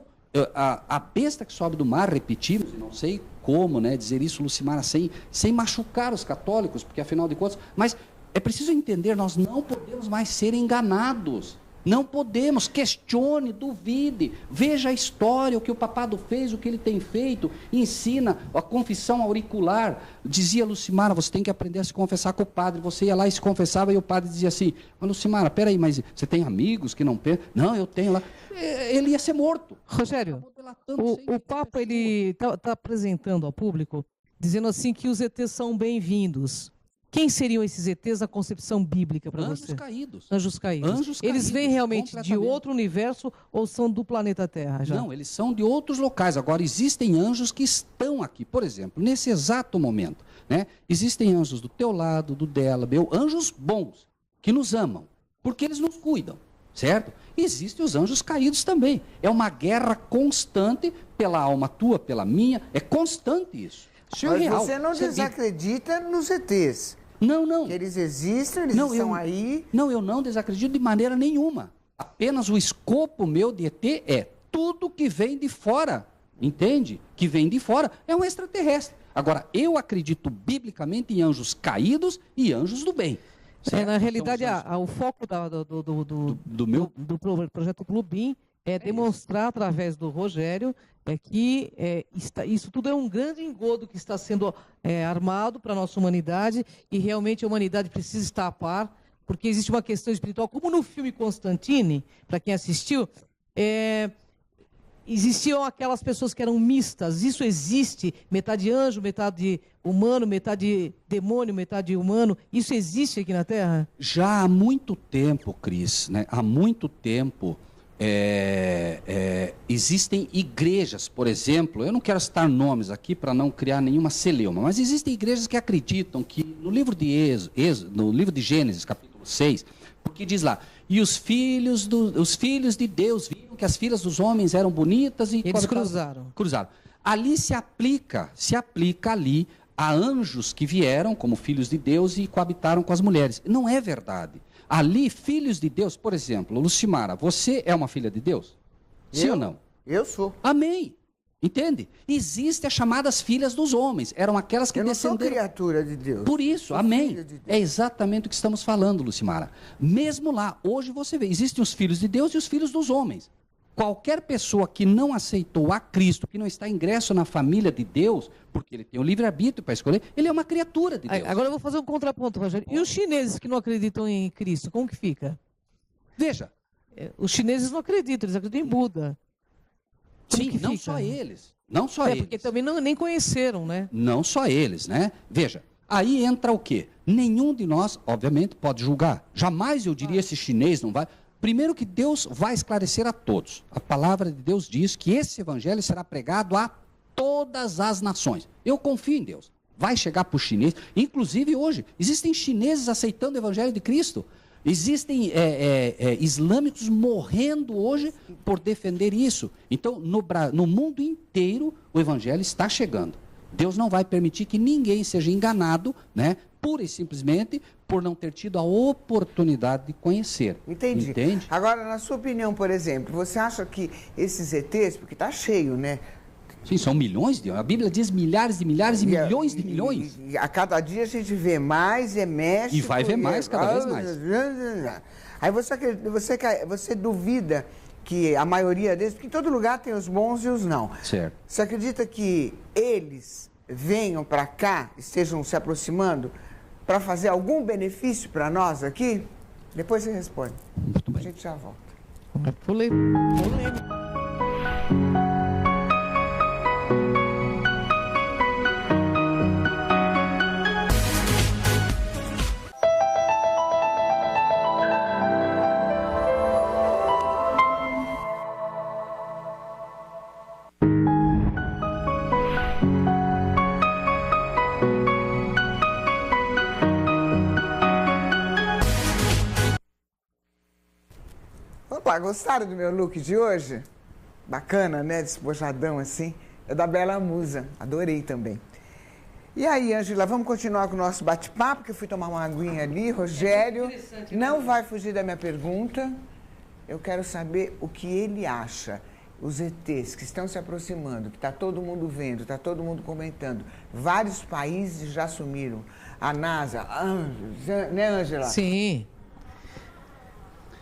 Speaker 2: a besta que sobe do mar, repetimos, e não sei como dizer isso, Lucimara, sem machucar os católicos, porque afinal de contas... Mas é preciso entender, nós não podemos mais ser enganados. Não podemos, questione, duvide, veja a história, o que o papado fez, o que ele tem feito, ensina a confissão auricular. Dizia Lucimara, você tem que aprender a se confessar com o padre. Você ia lá e se confessava e o padre dizia assim, mas Lucimara, peraí, mas você tem amigos que não pensam? Não, eu tenho lá. Ele ia ser morto.
Speaker 3: Rogério, o Papa ele está apresentando ao público, dizendo assim que os ETs são bem-vindos. Quem seriam esses ETs na concepção bíblica para você?
Speaker 2: Anjos caídos.
Speaker 3: Anjos caídos.
Speaker 2: Anjos
Speaker 3: eles vêm
Speaker 2: caídos,
Speaker 3: realmente de outro universo ou são do planeta Terra? Já?
Speaker 2: Não, eles são de outros locais. Agora, existem anjos que estão aqui. Por exemplo, nesse exato momento, existem anjos do teu lado, do dela, meu, anjos bons, que nos amam, porque eles nos cuidam, certo? Existem os anjos caídos também. É uma guerra constante pela alma tua, pela minha, é constante isso. Isso é real.
Speaker 1: Você não desacredita nos ETs?
Speaker 2: Não.
Speaker 1: Que eles existem, eles estão aí.
Speaker 2: Não, eu não desacredito de maneira nenhuma. Apenas o escopo meu de ET é tudo que vem de fora, entende? Que vem de fora é um extraterrestre. Agora, eu acredito biblicamente em anjos caídos e anjos do bem.
Speaker 3: Na realidade, o foco do projeto Clubim é demonstrar através do Rogério que isso tudo é um grande engodo que está sendo armado para a nossa humanidade e realmente a humanidade precisa estar a par, porque existe uma questão espiritual, como no filme Constantine, para quem assistiu, existiam aquelas pessoas que eram mistas, isso existe, metade anjo, metade humano, metade demônio, metade humano, isso existe aqui na Terra?
Speaker 2: Já há muito tempo, Cris, há muito tempo... existem igrejas, por exemplo, eu não quero citar nomes aqui para não criar nenhuma celeuma, mas existem igrejas que acreditam que no livro de no livro de Gênesis, capítulo 6, porque diz lá, e os filhos de Deus viram que as filhas dos homens eram bonitas e
Speaker 3: eles cruzaram.
Speaker 2: Ali se aplica ali a anjos que vieram como filhos de Deus e coabitaram com as mulheres. Não é verdade. Ali, filhos de Deus, por exemplo, Lucimara, você é uma filha de Deus? Sim ou não?
Speaker 1: Eu sou.
Speaker 2: Amém. Entende? Existem as chamadas filhas dos homens. Eram aquelas que descenderam...
Speaker 1: Eu não sou criatura de Deus.
Speaker 2: Por isso, amém. De é exatamente o que estamos falando, Lucimara. Mesmo lá, hoje você vê, existem os filhos de Deus e os filhos dos homens. Qualquer pessoa que não aceitou a Cristo, que não está ingresso na família de Deus, porque ele tem o livre-arbítrio para escolher, ele é uma criatura de Deus.
Speaker 3: Agora eu vou fazer um contraponto, Rogério. E os chineses que não acreditam em Cristo, como que fica?
Speaker 2: Veja.
Speaker 3: Os chineses não acreditam, eles acreditam em Buda.
Speaker 2: Sim, não só eles. Não só eles.
Speaker 3: Porque também nem conheceram, né?
Speaker 2: Não só eles, né? Veja, aí entra o quê? Nenhum de nós, obviamente, pode julgar. Jamais eu diria esse chinês não vai... Primeiro que Deus vai esclarecer a todos. A palavra de Deus diz que esse evangelho será pregado a todas as nações. Eu confio em Deus. Vai chegar para o chinês. Inclusive hoje, existem chineses aceitando o evangelho de Cristo. Existem islâmicos morrendo hoje por defender isso. Então, no mundo inteiro, o evangelho está chegando. Deus não vai permitir que ninguém seja enganado, pura e simplesmente por não ter tido a oportunidade de conhecer.
Speaker 1: Entendi.
Speaker 2: Entende?
Speaker 1: Agora, na sua opinião, por exemplo, você acha que esses ETs, porque está cheio,
Speaker 2: Sim, são milhões de... A Bíblia diz milhares de milhares e milhões de milhões.
Speaker 1: E a cada dia a gente vê mais, é México...
Speaker 2: E vai ver mais, cada vez mais.
Speaker 1: Aí você duvida que a maioria deles... Porque em todo lugar tem os bons e os não.
Speaker 2: Certo.
Speaker 1: Você acredita que eles venham para cá, estejam se aproximando, para fazer algum benefício para nós aqui? Depois você responde.
Speaker 2: Muito bem.
Speaker 1: A gente já volta.
Speaker 3: Polêmico.
Speaker 1: Opa, gostaram do meu look de hoje? Bacana, né? Despojadão assim. É da Bela Musa. Adorei também. E aí, Ângela, vamos continuar com o nosso bate-papo, que eu fui tomar uma aguinha ali. Rogério não vai fugir da minha pergunta. Eu quero saber o que ele acha. Os ETs que estão se aproximando, que está todo mundo vendo, está todo mundo comentando. Vários países já assumiram. A NASA, né, Ângela?
Speaker 3: Sim.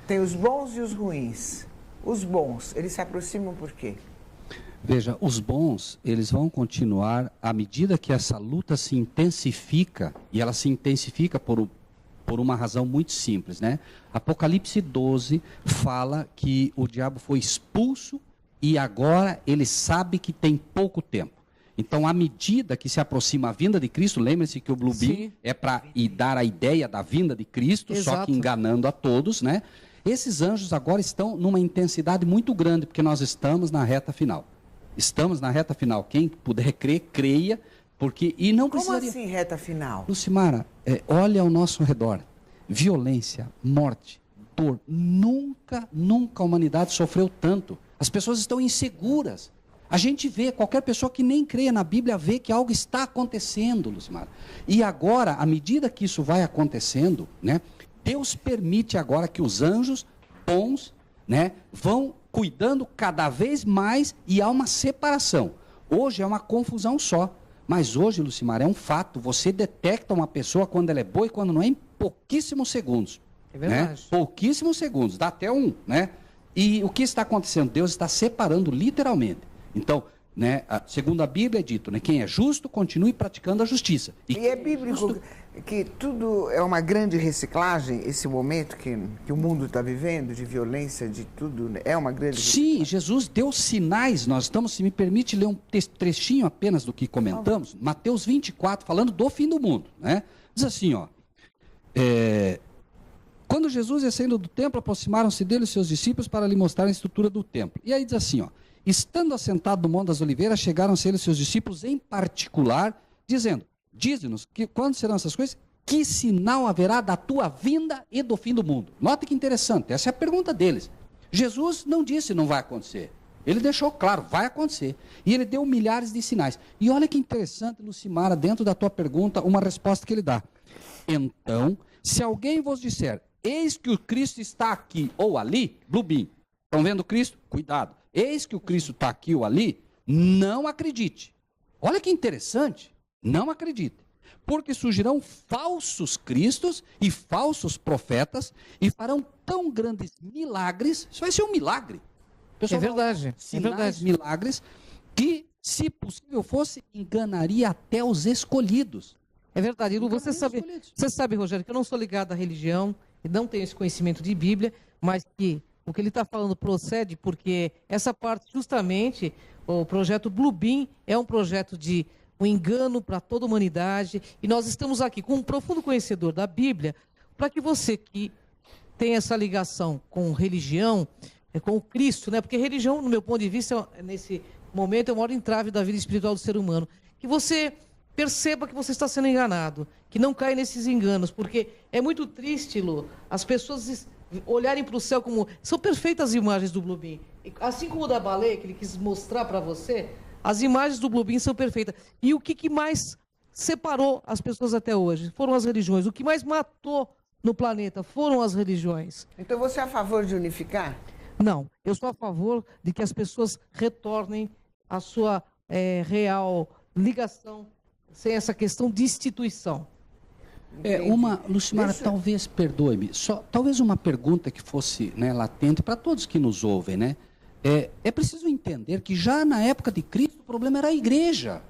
Speaker 1: Tem os bons e os ruins. Os bons, eles se aproximam por quê?
Speaker 2: Veja, os bons, eles vão continuar à medida que essa luta se intensifica, e ela se intensifica por uma razão muito simples, né? Apocalipse 12 fala que o diabo foi expulso e agora ele sabe que tem pouco tempo. Então, à medida que se aproxima a vinda de Cristo, lembre-se que o Blue Beam é para dar a ideia da vinda de Cristo,
Speaker 3: Exato.
Speaker 2: Só que enganando a todos, né? Esses anjos agora estão numa intensidade muito grande, porque nós estamos na reta final. Estamos na reta final. Quem puder crer, creia, porque... E não
Speaker 1: Como
Speaker 2: precisaria...
Speaker 1: assim reta final?
Speaker 2: Lucimara, olha ao nosso redor. Violência, morte, dor. Nunca a humanidade sofreu tanto. As pessoas estão inseguras. A gente vê, qualquer pessoa que nem creia na Bíblia vê que algo está acontecendo, Lucimara. E agora, à medida que isso vai acontecendo, né, Deus permite agora que os anjos bons, né, vão cuidando cada vez mais e há uma separação. Hoje é uma confusão só. Mas hoje, Lucimara, é um fato. Você detecta uma pessoa quando ela é boa e quando não é em pouquíssimos segundos.
Speaker 3: É verdade.
Speaker 2: Né? Pouquíssimos segundos, dá até um, né? E o que está acontecendo? Deus está separando literalmente. Então, né, segundo a Bíblia é dito, né, quem é justo continue praticando a justiça.
Speaker 1: E é bíblico que tudo é uma grande reciclagem, esse momento que o mundo está vivendo, de violência, de tudo, né? É uma grande reciclagem.
Speaker 2: Sim, Jesus deu sinais, nós estamos, se me permite ler um trechinho apenas do que comentamos, Mateus 24, falando do fim do mundo, né? Diz assim, ó, quando Jesus ia saindo do templo, aproximaram-se dele os seus discípulos para lhe mostrar a estrutura do templo. E aí diz assim, ó, estando assentado no Monte das Oliveiras, chegaram-se ele e seus discípulos em particular, dizendo, dize-nos que quando serão essas coisas, que sinal haverá da tua vinda e do fim do mundo? Note que interessante, essa é a pergunta deles. Jesus não disse não vai acontecer. Ele deixou claro, vai acontecer. E ele deu milhares de sinais. E olha que interessante, Lucimara, dentro da tua pergunta, uma resposta que ele dá. Então, se alguém vos disser, eis que o Cristo está aqui ou ali, Blue Beam, estão vendo Cristo? Cuidado. Eis que o Cristo está aqui ou ali, não acredite. Olha que interessante, não acredite. Porque surgirão falsos cristos e falsos profetas e farão tão grandes milagres, isso vai ser um milagre.
Speaker 3: É verdade,
Speaker 2: Sinais,
Speaker 3: é verdade.
Speaker 2: milagres, que, se possível fosse, enganaria até os escolhidos.
Speaker 3: É verdade. Lu, você sabe, Rogério, que eu não sou ligado à religião e não tenho esse conhecimento de Bíblia, mas que o que ele está falando procede porque essa parte, justamente, o projeto Blue Beam é um projeto de um engano para toda a humanidade e nós estamos aqui com um profundo conhecedor da Bíblia para que você que tem essa ligação com religião, com o Cristo, né? Porque religião, no meu ponto de vista, nesse momento é o maior entrave da vida espiritual do ser humano, que você perceba que você está sendo enganado, que não caia nesses enganos, porque é muito triste, Lu, as pessoas olharem para o céu como... São perfeitas as imagens do Blue Beam. Assim como o da baleia, que ele quis mostrar para você, as imagens do Blue Beam são perfeitas. E o que mais separou as pessoas até hoje? Foram as religiões. O que mais matou no planeta foram as religiões.
Speaker 1: Então você é a favor de unificar?
Speaker 3: Não, eu sou a favor de que as pessoas retornem à sua real ligação, sem essa questão de instituição.
Speaker 2: Lucimara, talvez, perdoe-me, talvez uma pergunta que fosse, né, latente para todos que nos ouvem, né? É preciso entender que já na época de Cristo o problema era a igreja.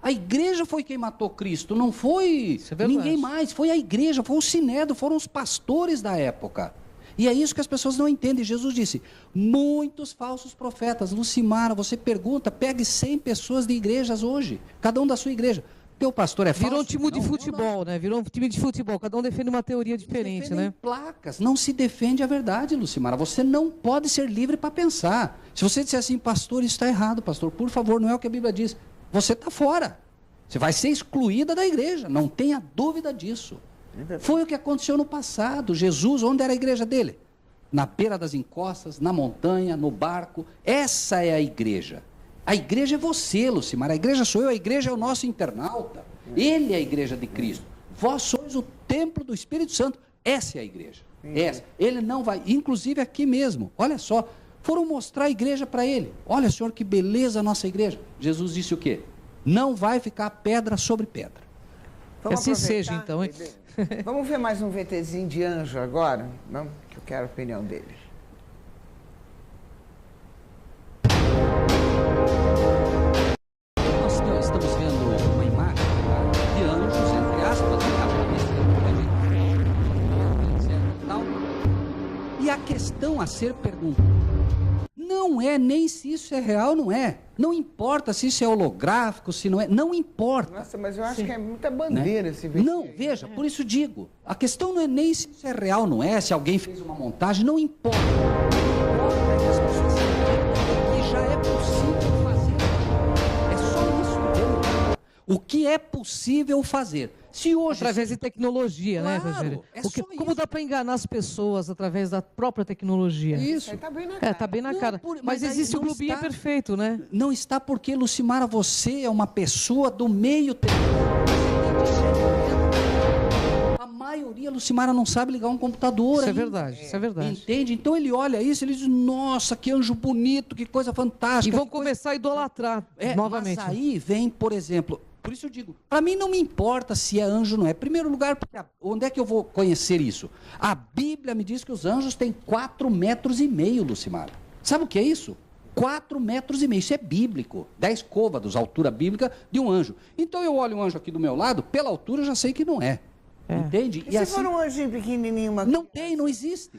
Speaker 2: A igreja foi quem matou Cristo, não foi ninguém mais, foi a igreja, foi o sinédrio, foram os pastores da época. E é isso que as pessoas não entendem. Jesus disse, muitos falsos profetas. Lucimara, você pergunta, pegue 100 pessoas de igrejas hoje, cada um da sua igreja. Teu pastor é falso?
Speaker 3: Virou um time de futebol, né? Virou um time de futebol. Cada um defende uma teoria diferente, né?
Speaker 2: Placas. Não se defende a verdade, Lucimara. Você não pode ser livre para pensar. Se você disser assim, pastor, isso está errado, pastor, por favor, não é o que a Bíblia diz. Você está fora. Você vai ser excluída da igreja. Não tenha dúvida disso. Foi o que aconteceu no passado. Jesus, onde era a igreja dele? Na beira das encostas, na montanha, no barco. Essa é a igreja. A igreja é você, Lucimara. A igreja sou eu, a igreja é o nosso internauta. Ele é a igreja de Cristo. Vós sois o templo do Espírito Santo. Essa é a igreja. Essa. Ele não vai, inclusive aqui mesmo, olha só, foram mostrar a igreja para ele. Olha, Senhor, que beleza a nossa igreja. Jesus disse o quê? Não vai ficar pedra sobre pedra.
Speaker 1: Vamos
Speaker 3: que assim seja, então, hein?
Speaker 1: Vamos ver mais um VTzinho de anjo agora? Não? Que eu quero a opinião dele.
Speaker 2: Nós estamos vendo uma imagem de anjos, entre aspas, e a questão a ser perguntada não é nem se isso é real ou não é. Não importa se isso é holográfico, se não é. Não importa.
Speaker 1: Nossa, mas eu acho que é muita bandeira, né? Esse VT.
Speaker 2: Não, veja, por isso digo. A questão não é nem se isso é real ou não é, se alguém fez uma montagem, não importa. O que importa é que as pessoas sabem que já é possível fazer. É só isso, entendeu? O que é possível fazer. Se hoje...
Speaker 3: Através de tecnologia,
Speaker 2: claro,
Speaker 3: né, Rogério?
Speaker 2: Como
Speaker 3: dá para enganar as pessoas através da própria tecnologia?
Speaker 2: Isso.
Speaker 1: Tá bem na cara.
Speaker 3: Tá bem na cara. Mas existe o Globinho é perfeito, né?
Speaker 2: Não está porque, Lucimara, você é uma pessoa do meio tecnológico. A maioria, Lucimara, não sabe ligar um computador.
Speaker 3: Isso
Speaker 2: ainda.
Speaker 3: é verdade, isso é verdade.
Speaker 2: Entende? Então ele olha isso e ele diz, nossa, que anjo bonito, que coisa fantástica.
Speaker 3: E vão começar a idolatrar novamente.
Speaker 2: Mas aí vem, por exemplo... Por isso eu digo, para mim não me importa se é anjo ou não é. Em primeiro lugar, porque onde é que eu vou conhecer isso? A Bíblia me diz que os anjos têm 4,5 metros, Lucimara. Sabe o que é isso? 4,5 metros. Isso é bíblico. 10 côvados, a altura bíblica de um anjo. Então eu olho um anjo aqui do meu lado, pela altura eu já sei que não é. Entende?
Speaker 1: E se for um anjinho pequenininho?
Speaker 2: Não tem, não existe.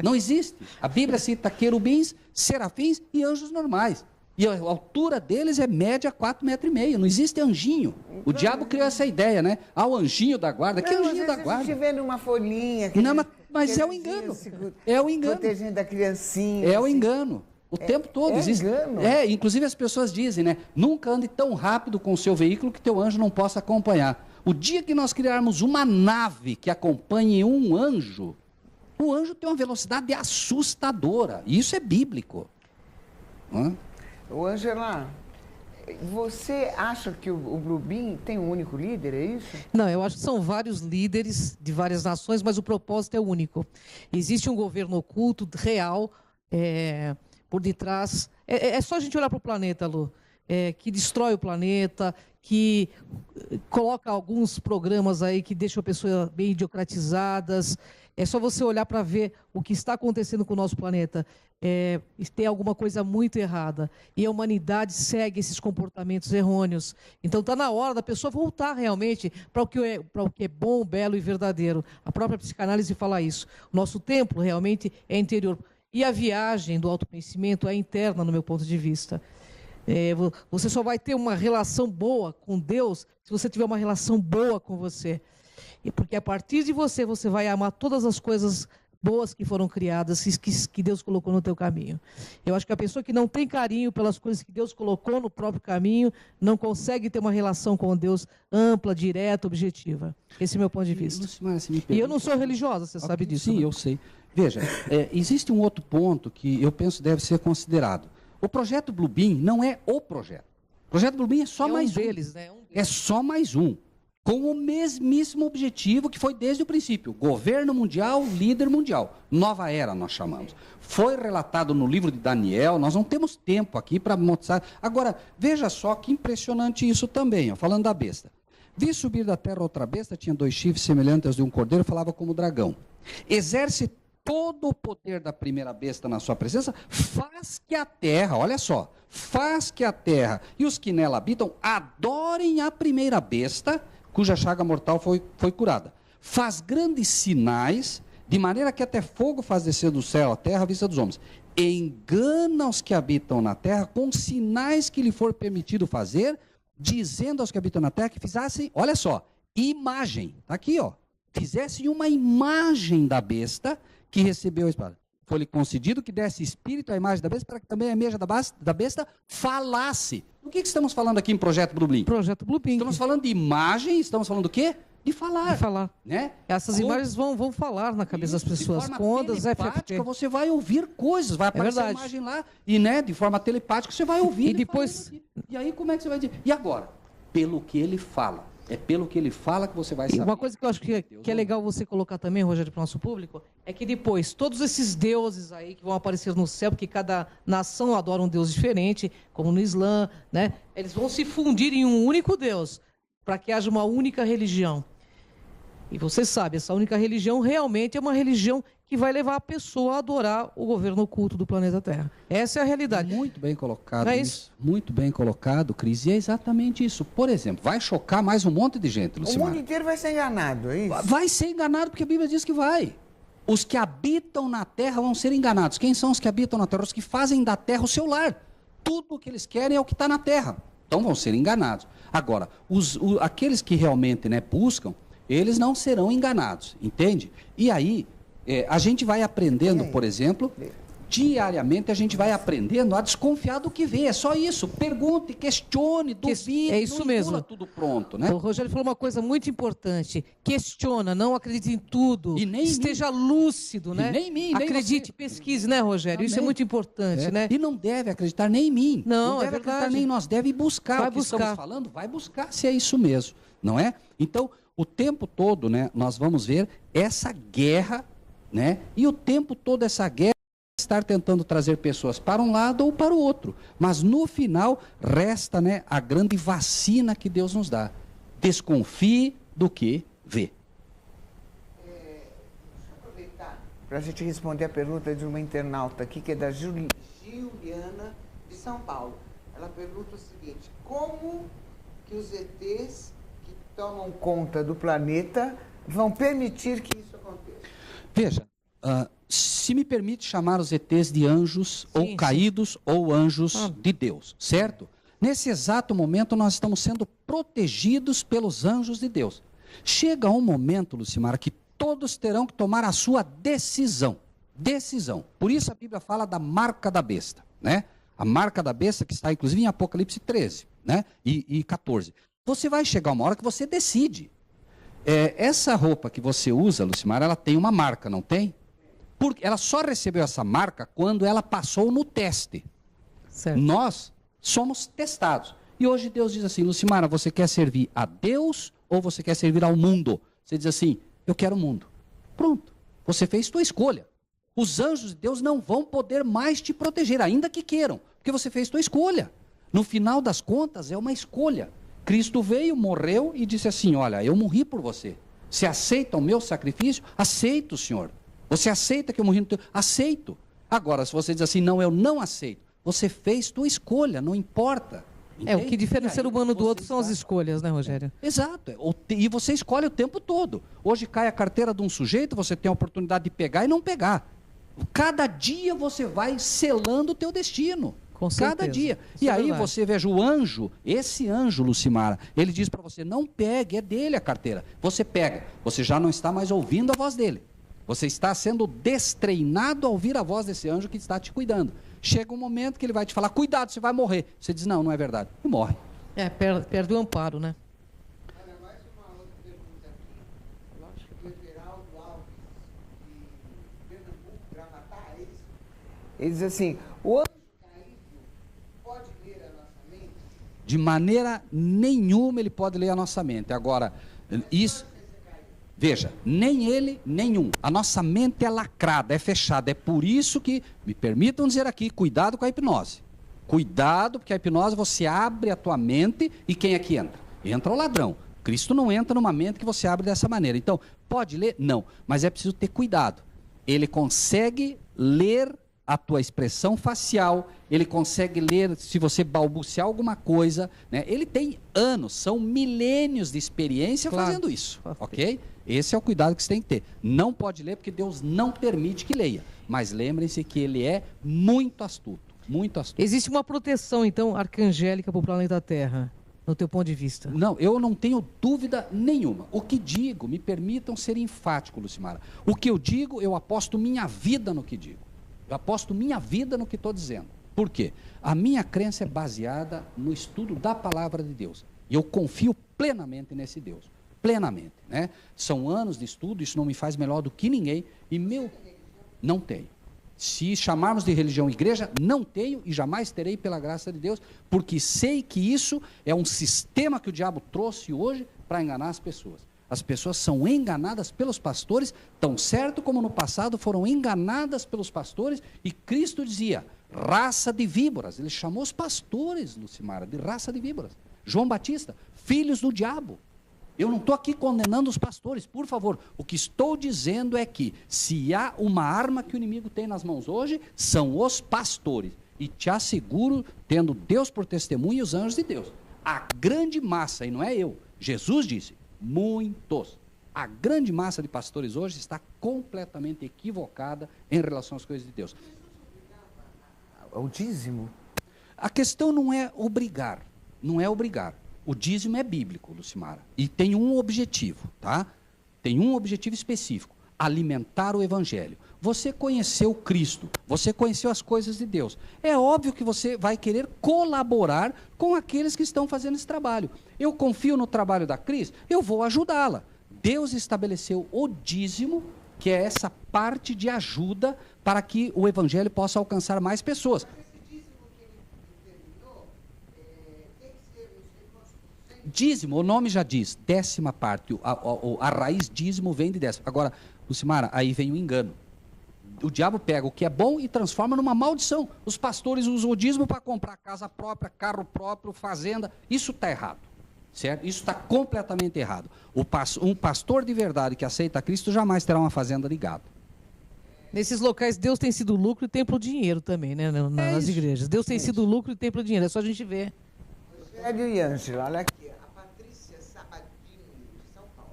Speaker 2: Não existe. A Bíblia cita querubins, serafins e anjos normais. E a altura deles é média 4,5 metros. Não existe anjinho. O diabo criou essa ideia, né? O anjinho da guarda. Que anjinho da guarda?
Speaker 1: Se estiver numa folhinha...
Speaker 2: Não, mas é o engano. É o engano.
Speaker 1: Protegendo a criancinha.
Speaker 2: É o engano. O tempo todo existe.
Speaker 1: Engano.
Speaker 2: Inclusive as pessoas dizem, né? Nunca ande tão rápido com o seu veículo que teu anjo não possa acompanhar. O dia que nós criarmos uma nave que acompanhe um anjo, o anjo tem uma velocidade assustadora. E isso é bíblico.
Speaker 1: Ô, Angela, você acha que o Globinho tem um único líder, é isso?
Speaker 3: Não, eu acho que são vários líderes de várias nações, mas o propósito é único. Existe um governo oculto, real, por detrás. É só a gente olhar para o planeta, Lu, que destrói o planeta, que coloca alguns programas aí que deixam pessoas bem idiocratizadas. É só você olhar para ver o que está acontecendo com o nosso planeta. Tem alguma coisa muito errada. E a humanidade segue esses comportamentos errôneos. Então está na hora da pessoa voltar realmente para o que é bom, belo e verdadeiro. A própria psicanálise fala isso. O nosso templo realmente é interior. E a viagem do autoconhecimento é interna, no meu ponto de vista. Você só vai ter uma relação boa com Deus se você tiver uma relação boa com você. Porque a partir de você, você vai amar todas as coisas boas que foram criadas, que Deus colocou no teu caminho. Eu acho que a pessoa que não tem carinho pelas coisas que Deus colocou no próprio caminho, não consegue ter uma relação com Deus ampla, direta, objetiva. Esse é o meu ponto de vista.
Speaker 2: Lucimara,
Speaker 3: e eu não sou religiosa, você sabe disso.
Speaker 2: Sim,
Speaker 3: né?
Speaker 2: eu sei. Veja, existe um outro ponto que eu penso deve ser considerado. O projeto Bluebeam não é o projeto. O projeto Bluebeam é só mais um.
Speaker 3: Deles, né?
Speaker 2: É só mais um. com o mesmíssimo objetivo que foi desde o princípio. Governo mundial, líder mundial. Nova era, nós chamamos. Foi relatado no livro de Daniel, nós não temos tempo aqui para mostrar. Agora, veja só que impressionante isso também, ó, falando da besta. Vi subir da terra outra besta, tinha 2 chifres semelhantes aos de um cordeiro, falava como dragão. Exerce todo o poder da primeira besta na sua presença, faz que a terra, olha só, faz que a terra e os que nela habitam adorem a primeira besta, cuja chaga mortal foi curada. Faz grandes sinais, de maneira que até fogo faz descer do céu a terra à vista dos homens. Engana os que habitam na terra com sinais que lhe for permitido fazer, dizendo aos que habitam na terra que fizessem, olha só, imagem, está aqui, ó, fizessem uma imagem da besta que recebeu a espada. Foi-lhe concedido que desse espírito à imagem da besta, para que também a imagem da besta falasse. O que estamos falando aqui em Projeto Blueprint?
Speaker 3: Projeto Blueprint.
Speaker 2: Estamos falando de imagem, estamos falando do quê? De falar.
Speaker 3: De falar.
Speaker 2: Né?
Speaker 3: Essas imagens vão falar na cabeça das pessoas.
Speaker 2: De forma
Speaker 3: Com ondas
Speaker 2: telepática, você vai ouvir coisas, vai aparecer a imagem lá, e né, de forma telepática você vai ouvir.
Speaker 3: E depois...
Speaker 2: E aí como é que você vai dizer? E agora? Pelo que ele fala. É pelo que ele fala que você vai saber.
Speaker 3: E uma coisa que eu acho que é legal você colocar também, Rogério, para o nosso público, é que depois, todos esses deuses aí que vão aparecer no céu, porque cada nação adora um deus diferente, como no Islã, né? Eles vão se fundir em um único Deus, para que haja uma única religião. E você sabe, essa única religião realmente é uma religião que vai levar a pessoa a adorar o governo oculto do planeta Terra. Essa é a realidade.
Speaker 2: Muito bem colocado.
Speaker 3: Não é isso?
Speaker 2: Muito bem colocado, Cris. E é exatamente isso. Por exemplo, vai chocar mais um monte de gente, Lucimar.
Speaker 1: O mundo inteiro vai ser enganado, é isso?
Speaker 2: Vai ser enganado porque a Bíblia diz que vai. Os que habitam na terra vão ser enganados. Quem são os que habitam na terra? Os que fazem da terra o seu lar. Tudo o que eles querem é o que está na terra. Então vão ser enganados. Agora, aqueles que realmente, né, buscam, eles não serão enganados, entende? E aí, a gente vai aprendendo, por exemplo, diariamente a gente vai aprendendo a desconfiar do que vê. É só isso. Pergunte, questione, duvide.
Speaker 3: É isso mesmo.
Speaker 2: Tudo pronto, né?
Speaker 3: O Rogério falou uma coisa muito importante. Questiona, não acredite em tudo.
Speaker 2: E nem
Speaker 3: esteja lúcido, né?
Speaker 2: Nem em mim, nem
Speaker 3: acredite,
Speaker 2: você.
Speaker 3: pesquise, né, Rogério? Isso é muito importante, né?
Speaker 2: E não deve acreditar nem em mim.
Speaker 3: Não
Speaker 2: deve acreditar nem em nós. Deve buscar
Speaker 3: Vai
Speaker 2: o que
Speaker 3: buscar.
Speaker 2: estamos falando. Vai buscar se é isso mesmo, não é? Então, o tempo todo, né, nós vamos ver essa guerra, né? E o tempo todo essa guerra estar tentando trazer pessoas para um lado ou para o outro. Mas no final resta, né, a grande vacina que Deus nos dá. Desconfie do que vê.
Speaker 1: Deixa eu aproveitar para a gente responder a pergunta de uma internauta aqui, que é da Juliana de São Paulo. Ela pergunta o seguinte: como que os ETs que tomam conta do planeta vão permitir que isso aconteça?
Speaker 2: Veja, se me permite chamar os ETs de anjos, ou caídos, ou anjos de Deus, certo? Nesse exato momento nós estamos sendo protegidos pelos anjos de Deus. Chega um momento, Lucimara, que todos terão que tomar a sua decisão. Decisão. Por isso a Bíblia fala da marca da besta, né? A marca da besta que está inclusive em Apocalipse 13, né? E 14. Você vai chegar uma hora que você decide. Essa roupa que você usa, Lucimara, ela tem uma marca, não tem? Porque ela só recebeu essa marca quando ela passou no teste.
Speaker 3: Certo.
Speaker 2: Nós somos testados. E hoje Deus diz assim: Lucimara, você quer servir a Deus ou você quer servir ao mundo? Você diz assim: eu quero o mundo. Pronto. Você fez sua escolha. Os anjos de Deus não vão poder mais te proteger, ainda que queiram, porque você fez sua escolha. No final das contas, é uma escolha. Cristo veio, morreu e disse assim: olha, eu morri por você. Você aceita o meu sacrifício? Aceito, Senhor. Você aceita que eu morri no teu... Aceito. Agora, se você diz assim: não, eu não aceito. Você fez tua escolha, não importa.
Speaker 3: O que diferencia o ser humano do outro são as escolhas, né, Rogério?
Speaker 2: Exato. E você escolhe o tempo todo. Hoje cai a carteira de um sujeito, você tem a oportunidade de pegar e não pegar. Cada dia você vai selando o teu destino.
Speaker 3: Com certeza.
Speaker 2: Cada dia.
Speaker 3: Isso
Speaker 2: E
Speaker 3: é
Speaker 2: aí
Speaker 3: verdade.
Speaker 2: você veja o anjo, esse anjo, Lucimara, ele diz para você: não pegue, é dele a carteira. Você pega, você já não está mais ouvindo a voz dele. Você está sendo destreinado a ouvir a voz desse anjo que está te cuidando. Chega um momento que ele vai te falar: cuidado, você vai morrer. Você diz: não, não é verdade. E morre.
Speaker 3: Perde o amparo, né?
Speaker 1: Olha, mais uma outra pergunta aqui. Eu acho que o Everaldo Alves, de Pernambuco, Gravatá, é isso? Ele diz assim: o anjo caído pode ler a nossa mente?
Speaker 2: De maneira nenhuma ele pode ler a nossa mente. Agora, Isso. Veja, nem ele, nenhum. A nossa mente é lacrada, é fechada. É por isso que, me permitam dizer aqui, cuidado com a hipnose. Cuidado, porque a hipnose você abre a tua mente e quem é que entra? Entra o ladrão. Cristo não entra numa mente que você abre dessa maneira. Então, pode ler? Não. Mas é preciso ter cuidado. Ele consegue ler a tua expressão facial, ele consegue ler se você balbuciar alguma coisa, né? Ele tem anos, são milênios de experiência fazendo isso, ok? Esse é o cuidado que você tem que ter. Não pode ler porque Deus não permite que leia, mas lembrem-se que ele é muito astuto, muito astuto.
Speaker 3: Existe uma proteção, então, arcangélica para o planeta Terra, no teu ponto de vista?
Speaker 2: Não, eu não tenho dúvida nenhuma. O que digo, me permitam ser enfático, Lucimara. O que eu digo, eu aposto minha vida no que digo. Eu aposto minha vida no que estou dizendo. Por quê? A minha crença é baseada no estudo da palavra de Deus. E eu confio plenamente nesse Deus. Plenamente, né? São anos de estudo, isso não me faz melhor do que ninguém. E não tenho. Se chamarmos de religião igreja, não tenho e jamais terei pela graça de Deus, porque sei que isso é um sistema que o diabo trouxe hoje para enganar as pessoas. As pessoas são enganadas pelos pastores, tão certo como no passado foram enganadas pelos pastores, e Cristo dizia, raça de víboras. Ele chamou os pastores, Lucimara, de raça de víboras. João Batista, filhos do diabo. Eu não estou aqui condenando os pastores, por favor. O que estou dizendo é que, se há uma arma que o inimigo tem nas mãos hoje, são os pastores. E te asseguro, tendo Deus por testemunha e os anjos de Deus, a grande massa, e não é eu, Jesus disse, muitos. A grande massa de pastores hoje está completamente equivocada em relação às coisas de Deus.
Speaker 1: O dízimo?
Speaker 2: A questão não é obrigar, não é obrigar. O dízimo é bíblico, Lucimara, e tem um objetivo, tá? Tem um objetivo específico, alimentar o evangelho. Você conheceu Cristo, você conheceu as coisas de Deus. É óbvio que você vai querer colaborar com aqueles que estão fazendo esse trabalho. Eu confio no trabalho da Cris, eu vou ajudá-la. Deus estabeleceu o dízimo, que é essa parte de ajuda para que o evangelho possa alcançar mais pessoas. Dízimo, o nome já diz, 10ª parte, a raiz dízimo vem de 10. Agora, Lucimara, aí vem o engano. O diabo pega o que é bom e transforma numa maldição. Os pastores usam o dízimo para comprar casa própria, carro próprio, fazenda. Isso está errado, certo? Isso está completamente errado. Um pastor de verdade que aceita Cristo jamais terá uma fazenda de gado.
Speaker 3: Nesses locais, Deus tem sido lucro e templo dinheiro também, né? Nas igrejas. Deus tem sido lucro e templo dinheiro. É só a gente ver.
Speaker 1: Rogério e Ângela, olha aqui. A Patrícia Sabadinho, de São Paulo.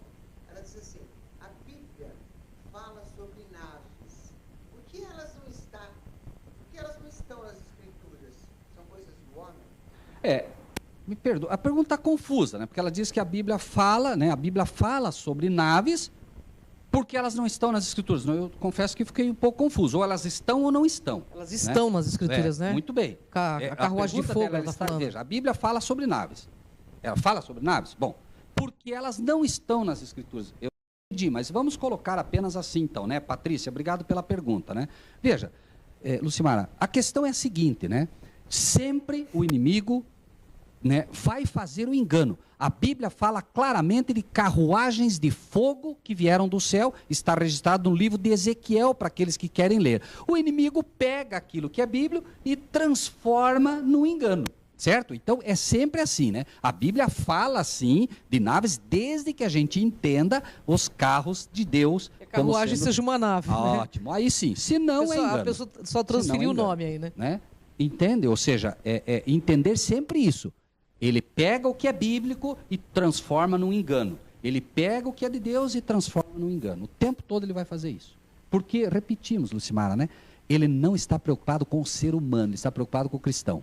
Speaker 1: Ela disse assim, a Bíblia fala sobre naves. Por que elas não estão nas Escrituras? São coisas do homem?
Speaker 2: Me perdoa, a pergunta está confusa, né? Porque ela diz que a Bíblia fala, né? A Bíblia fala sobre naves, porque elas não estão nas Escrituras. Eu confesso que fiquei um pouco confuso. Ou elas estão ou não estão.
Speaker 3: Elas estão nas Escrituras, né?
Speaker 2: Muito bem.
Speaker 3: A carruagem de fogo, ela está falando.
Speaker 2: Veja, a Bíblia fala sobre naves. Ela fala sobre naves? Bom, porque elas não estão nas Escrituras. Eu entendi, mas vamos colocar apenas assim, então, né? Patrícia, obrigado pela pergunta, né? Veja, Lucimara, a questão é a seguinte, né? Sempre o inimigo, né, vai fazer o engano. A Bíblia fala claramente de carruagens de fogo que vieram do céu, está registrado no livro de Ezequiel, para aqueles que querem ler. O inimigo pega aquilo que é Bíblia e transforma no engano, certo? Então, é sempre assim, né? A Bíblia fala, sim, de naves, desde que a gente entenda os carros de Deus.
Speaker 3: Que a carruagem seja uma nave.
Speaker 2: Ótimo, né? Aí sim, se não é engano.
Speaker 3: A pessoa só transferiu o nome aí, né?
Speaker 2: Entende? Ou seja, entender sempre isso. Ele pega o que é bíblico e transforma num engano. Ele pega o que é de Deus e transforma num engano. O tempo todo ele vai fazer isso. Porque, repetimos, Lucimara, né? Ele não está preocupado com o ser humano, ele está preocupado com o cristão.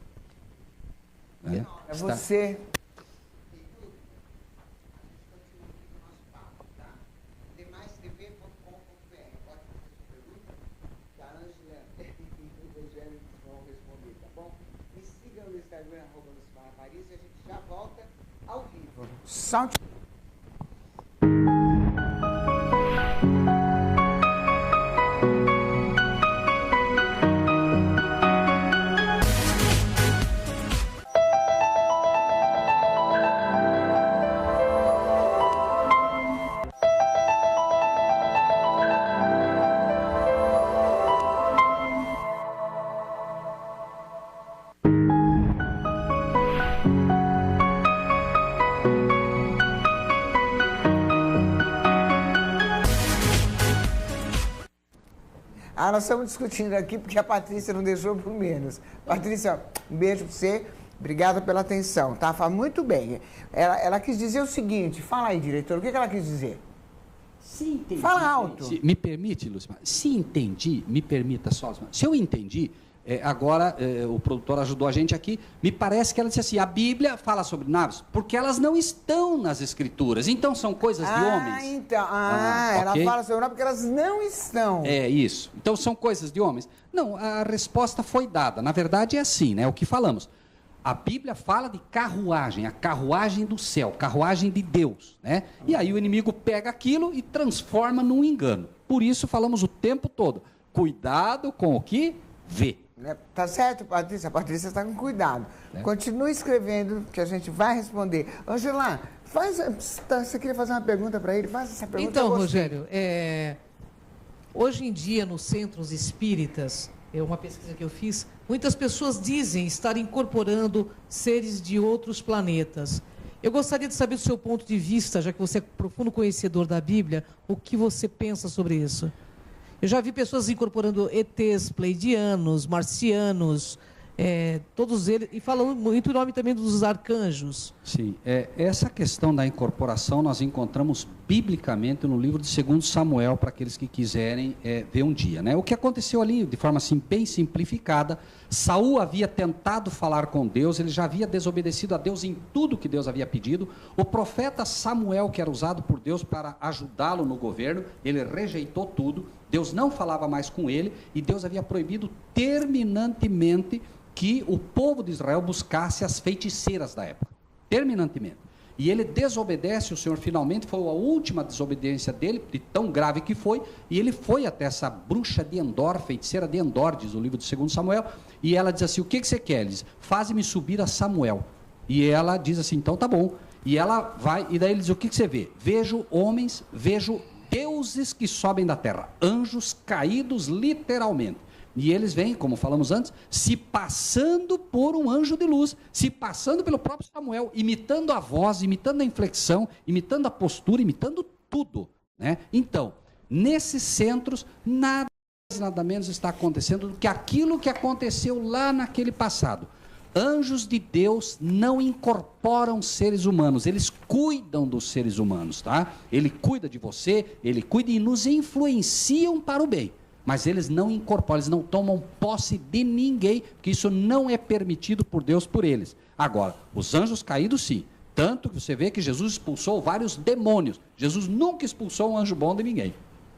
Speaker 2: Né?
Speaker 1: É você. Sound. Ah, nós estamos discutindo aqui porque a Patrícia não deixou por menos. Patrícia, um beijo para você. Obrigada pela atenção, tá? Fala muito bem. Ela quis dizer o seguinte, fala aí, diretor, o que ela quis dizer?
Speaker 2: Se entendi,
Speaker 1: fala alto.
Speaker 2: Me permite, Lucimara? Se entendi, me permita só, Lucimara. Se eu entendi, agora o produtor ajudou a gente aqui, me parece que ela disse assim, a Bíblia fala sobre naves, porque elas não estão nas Escrituras, então são coisas de homens.
Speaker 1: Então, ela
Speaker 2: okay.
Speaker 1: fala sobre naves porque elas não estão.
Speaker 2: É isso, então são coisas de homens. Não, a resposta foi dada, na verdade é assim, né, o que falamos. A Bíblia fala de carruagem, a carruagem do céu, carruagem de Deus, né? E aí o inimigo pega aquilo e transforma num engano. Por isso falamos o tempo todo, cuidado com o que vê.
Speaker 1: Tá certo, Patrícia? A Patrícia está com cuidado. Continue escrevendo que a gente vai responder. Angela, você queria fazer uma pergunta para ele? Faz essa pergunta.
Speaker 3: Então, Rogério, hoje em dia nos centros espíritas, uma pesquisa que eu fiz, muitas pessoas dizem estar incorporando seres de outros planetas. Eu gostaria de saber do seu ponto de vista, já que você é profundo conhecedor da Bíblia, o que você pensa sobre isso? Eu já vi pessoas incorporando ETs, pleidianos, marcianos, todos eles, e falando muito em nome também dos arcanjos.
Speaker 2: Sim, essa questão da incorporação nós encontramos biblicamente no livro de 2 Samuel, para aqueles que quiserem ver um dia, né? O que aconteceu ali, de forma assim, bem simplificada, Saul havia tentado falar com Deus, ele já havia desobedecido a Deus em tudo que Deus havia pedido. O profeta Samuel, que era usado por Deus para ajudá-lo no governo, ele rejeitou tudo, Deus não falava mais com ele, e Deus havia proibido terminantemente que o povo de Israel buscasse as feiticeiras da época, terminantemente. E ele desobedece, o Senhor finalmente, foi a última desobediência dele, de tão grave que foi, e ele foi até essa bruxa de Endor, feiticeira de Endor, diz o livro de 2 Samuel, e ela diz assim, o que você quer? Ele diz, faze-me subir a Samuel. E ela diz assim, então tá bom. E ela vai, e daí ele diz, o que você vê? Vejo homens, vejo deuses que sobem da terra, anjos caídos literalmente. E eles vêm, como falamos antes, se passando por um anjo de luz, se passando pelo próprio Samuel, imitando a voz, imitando a inflexão, imitando a postura, imitando tudo, né? Então, nesses centros, nada mais, nada menos está acontecendo do que aquilo que aconteceu lá naquele passado. Anjos de Deus não incorporam seres humanos, eles cuidam dos seres humanos, tá? Ele cuida de você, ele cuida e nos influenciam para o bem. Mas eles não incorporam, eles não tomam posse de ninguém, porque isso não é permitido por Deus por eles. Agora, os anjos caídos sim, tanto que você vê que Jesus expulsou vários demônios. Jesus nunca expulsou um anjo bom de ninguém.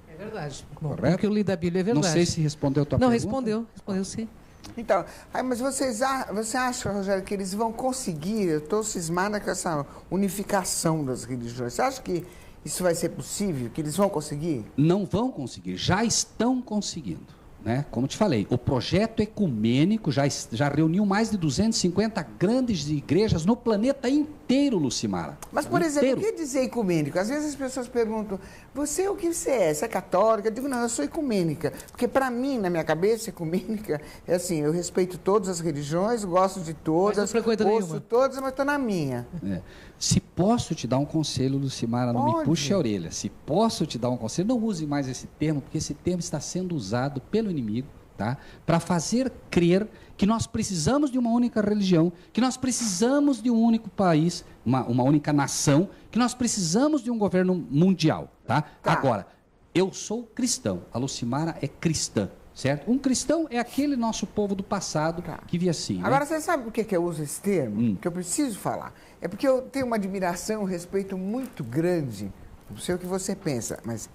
Speaker 3: É verdade.
Speaker 2: Correto?
Speaker 3: O que eu li da Bíblia é verdade.
Speaker 2: Não sei se respondeu a tua pergunta.
Speaker 3: Não, respondeu sim.
Speaker 1: Então, mas você acha, Rogério, que eles vão conseguir, eu estou cismada com essa unificação das religiões, você acha que isso vai ser possível, que eles vão conseguir?
Speaker 2: Não vão conseguir, já estão conseguindo, né? Como te falei, o projeto ecumênico já reuniu mais de 250 grandes igrejas no planeta inteiro, Lucimara.
Speaker 1: Mas, por exemplo, o que dizer ecumênico? Às vezes as pessoas perguntam, você o que você é? Você é católica? Eu digo, não, eu sou ecumênica. Porque para mim, na minha cabeça, ecumênica é assim, eu respeito todas as religiões, gosto de todas, ouço todas, mas estou na minha.
Speaker 2: Se posso te dar um conselho, Lucimara, não me puxe a orelha. Se posso te dar um conselho, não use mais esse termo, porque esse termo está sendo usado pelo inimigo, tá? Para fazer crer que nós precisamos de uma única religião, que nós precisamos de um único país, uma única nação, que nós precisamos de um governo mundial, tá? Agora, eu sou cristão, a Lucimara é cristã, certo? Um cristão é aquele nosso povo do passado que via assim.
Speaker 1: Agora,
Speaker 2: né?
Speaker 1: você sabe por que eu uso esse termo? Que eu preciso falar. É porque eu tenho uma admiração, um respeito muito grande, não sei o que você pensa, mas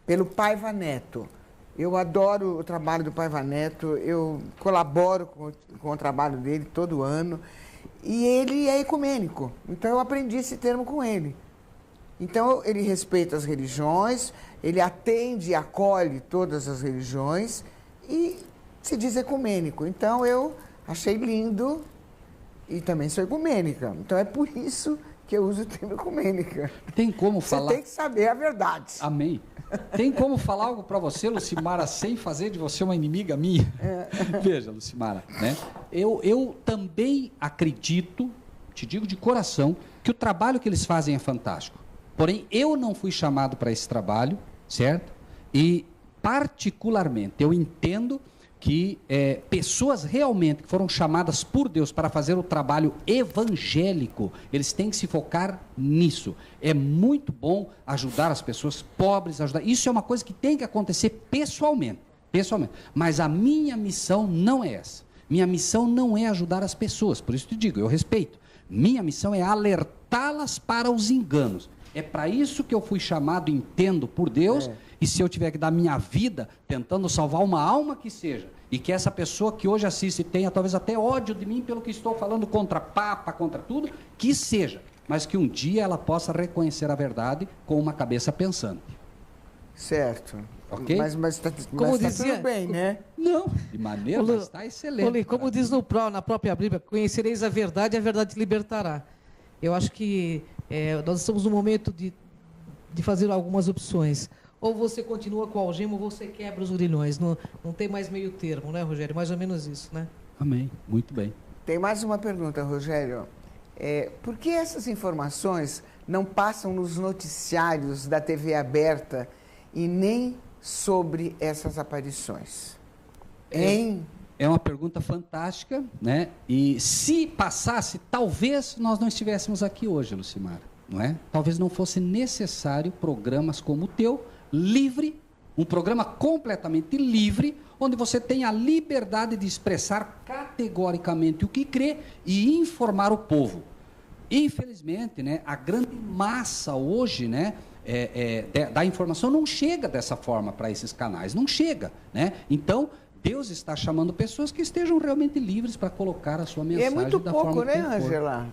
Speaker 1: pelo Paiva Neto. Eu adoro o trabalho do Paiva Neto, eu colaboro com o trabalho dele todo ano, e ele é ecumênico, então eu aprendi esse termo com ele. Então, ele respeita as religiões, ele atende e acolhe todas as religiões e se diz ecumênico. Então, eu achei lindo e também sou ecumênica. Então, é por isso que eu uso o termo ecumênica.
Speaker 2: Tem como falar...
Speaker 1: Você tem que saber a verdade.
Speaker 2: Amém. Tem como falar algo para você, Lucimara, sem fazer de você uma inimiga minha? Veja, Lucimara, né? Eu também acredito, te digo de coração, que o trabalho que eles fazem é fantástico. Porém, eu não fui chamado para esse trabalho, certo? E particularmente, eu entendo que pessoas realmente que foram chamadas por Deus para fazer o trabalho evangélico, eles têm que se focar nisso. É muito bom ajudar as pessoas pobres, isso é uma coisa que tem que acontecer pessoalmente. Mas a minha missão não é essa. Minha missão não é ajudar as pessoas, por isso te digo, eu respeito. Minha missão é alertá-las para os enganos. É para isso que eu fui chamado, entendo, por Deus, e se eu tiver que dar minha vida tentando salvar uma alma que seja, e que essa pessoa que hoje assiste tenha talvez até ódio de mim pelo que estou falando contra Papa, contra tudo, que seja, mas que um dia ela possa reconhecer a verdade com uma cabeça pensante.
Speaker 1: Certo.
Speaker 2: Ok?
Speaker 1: Mas tá tudo bem, né?
Speaker 2: Não, de maneira, mas está excelente.
Speaker 3: Como diz na própria Bíblia, conhecereis a verdade e a verdade te libertará. Eu acho que nós estamos no momento de fazer algumas opções. Ou você continua com a algema ou você quebra os grilhões. Não tem mais meio termo, né, Rogério? Mais ou menos isso, né?
Speaker 2: Amém. Muito bem.
Speaker 1: Tem mais uma pergunta, Rogério. Por que essas informações não passam nos noticiários da TV aberta e nem sobre essas aparições?
Speaker 2: É uma pergunta fantástica, né? E se passasse, talvez nós não estivéssemos aqui hoje, Lucimara, não é? Talvez não fosse necessário programas como o teu, livre, um programa completamente livre, onde você tem a liberdade de expressar categoricamente o que crê e informar o povo. Infelizmente, né, a grande massa hoje, né, da informação não chega dessa forma para esses canais, não chega, né? Então, Deus está chamando pessoas que estejam realmente livres para colocar a sua mensagem.
Speaker 1: É muito
Speaker 2: da
Speaker 1: pouco,
Speaker 2: forma
Speaker 1: né,
Speaker 2: que for.
Speaker 1: Ângela,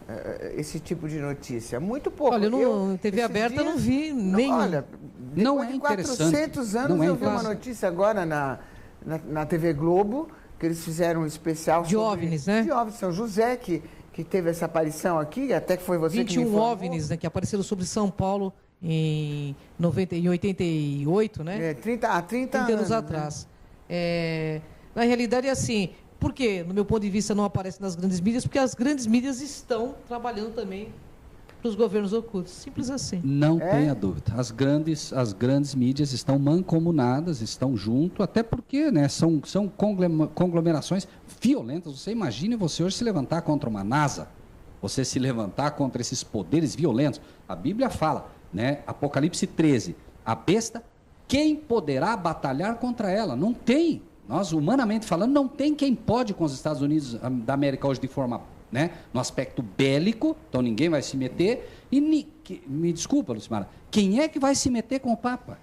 Speaker 1: esse tipo de notícia. Muito pouco.
Speaker 3: Olha, no TV aberta eu não vi nenhum.
Speaker 1: Olha,
Speaker 2: não é
Speaker 1: de
Speaker 2: interessante.
Speaker 1: 400 anos
Speaker 2: Não é
Speaker 1: eu vi uma notícia agora na TV Globo, que eles fizeram um especial
Speaker 3: de OVNIs, né?
Speaker 1: De OVNIs, São José, que teve essa aparição aqui, até que foi você que me informou.
Speaker 3: 21 OVNIs, né, que apareceram sobre São Paulo em 88, né?
Speaker 1: 30
Speaker 3: anos atrás. Né? Na realidade é assim, por que, no meu ponto de vista, não aparece nas grandes mídias? Porque as grandes mídias estão trabalhando também para os governos ocultos. Simples assim.
Speaker 2: Não tenha dúvida. As grandes mídias estão mancomunadas, estão junto, até porque, né, são conglomerações violentas. Você imagine você hoje se levantar contra uma NASA, você se levantar contra esses poderes violentos. A Bíblia fala, né, Apocalipse 13, a besta, quem poderá batalhar contra ela? Não tem. Nós, humanamente falando, não tem quem pode com os Estados Unidos da América hoje de forma, né, no aspecto bélico, então ninguém vai se meter. E me desculpa, Lucimara, quem é que vai se meter com o Papa?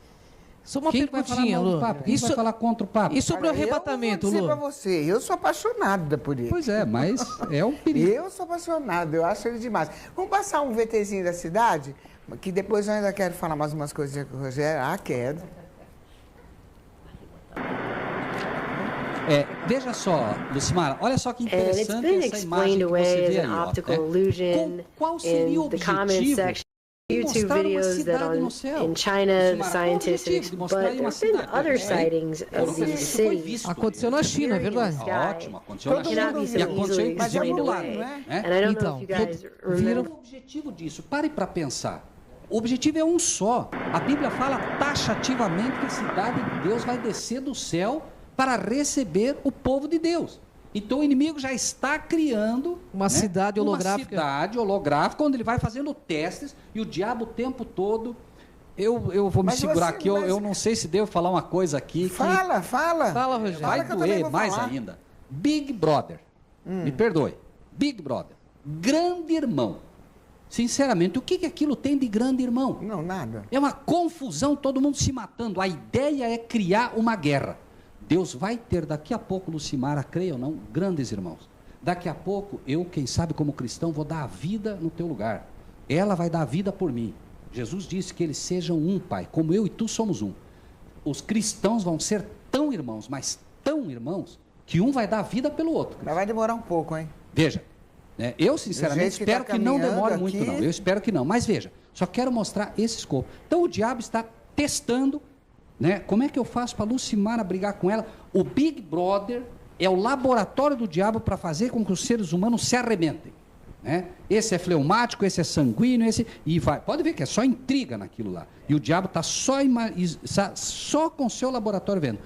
Speaker 3: Só uma
Speaker 2: quem vai falar mal do Papa? Quem vai falar contra o Papa?
Speaker 3: E sobre o arrebatamento, Lu?
Speaker 1: Eu vou dizer para você, eu sou apaixonada por ele.
Speaker 2: Pois é, mas é um perigo.
Speaker 1: Eu sou apaixonada, eu acho ele demais. Vamos passar um VTzinho da cidade, que depois eu ainda quero falar mais umas coisinhas com o Rogério. Quero.
Speaker 2: Veja só, Lucimara, olha só que interessante essa imagem que você vê aí, ó, qual seria o objetivo
Speaker 4: YouTube videos that in China the scientists, but there have been other sightings of these cities.
Speaker 3: Aconteceu na China, é verdade?
Speaker 2: Ótimo, aconteceu na China. E aconteceu inclusive no lado, né?
Speaker 4: And I don't know if you guys remember.
Speaker 2: O objetivo disso, pare para pensar. O objetivo é um só. A Bíblia fala taxativamente que a cidade de Deus vai descer do céu para receber o povo de Deus. Então o inimigo já está criando
Speaker 3: uma cidade holográfica.
Speaker 2: Uma cidade holográfica, onde ele vai fazendo testes e o diabo o tempo todo. Eu vou me segurar aqui, eu não sei se devo falar uma coisa aqui.
Speaker 1: Fala,
Speaker 3: Rogério.
Speaker 2: Vai doer mais ainda. Big Brother, me perdoe. Big Brother, grande irmão. Sinceramente, o que aquilo tem de grande irmão?
Speaker 1: Não, nada.
Speaker 2: É uma confusão, todo mundo se matando. A ideia é criar uma guerra. Deus vai ter daqui a pouco, Lucimara, creia ou não, grandes irmãos. Daqui a pouco, eu, quem sabe como cristão, vou dar a vida no teu lugar. Ela vai dar a vida por mim. Jesus disse que eles sejam um, Pai, como eu e tu somos um. Os cristãos vão ser tão irmãos, mas tão irmãos, que um vai dar a vida pelo outro.
Speaker 1: Mas vai demorar um pouco, hein?
Speaker 2: Veja, eu sinceramente espero que não demore muito, não. Eu espero que não, mas veja, só quero mostrar esse escopo. Então o diabo está testando, né? Como é que eu faço para Lucimara brigar com ela? O Big Brother é o laboratório do diabo para fazer com que os seres humanos se arrebentem. né? Esse é fleumático, esse é sanguíneo, esse... E vai. Pode ver que é só intriga naquilo lá. E o diabo está só com o seu laboratório vendo.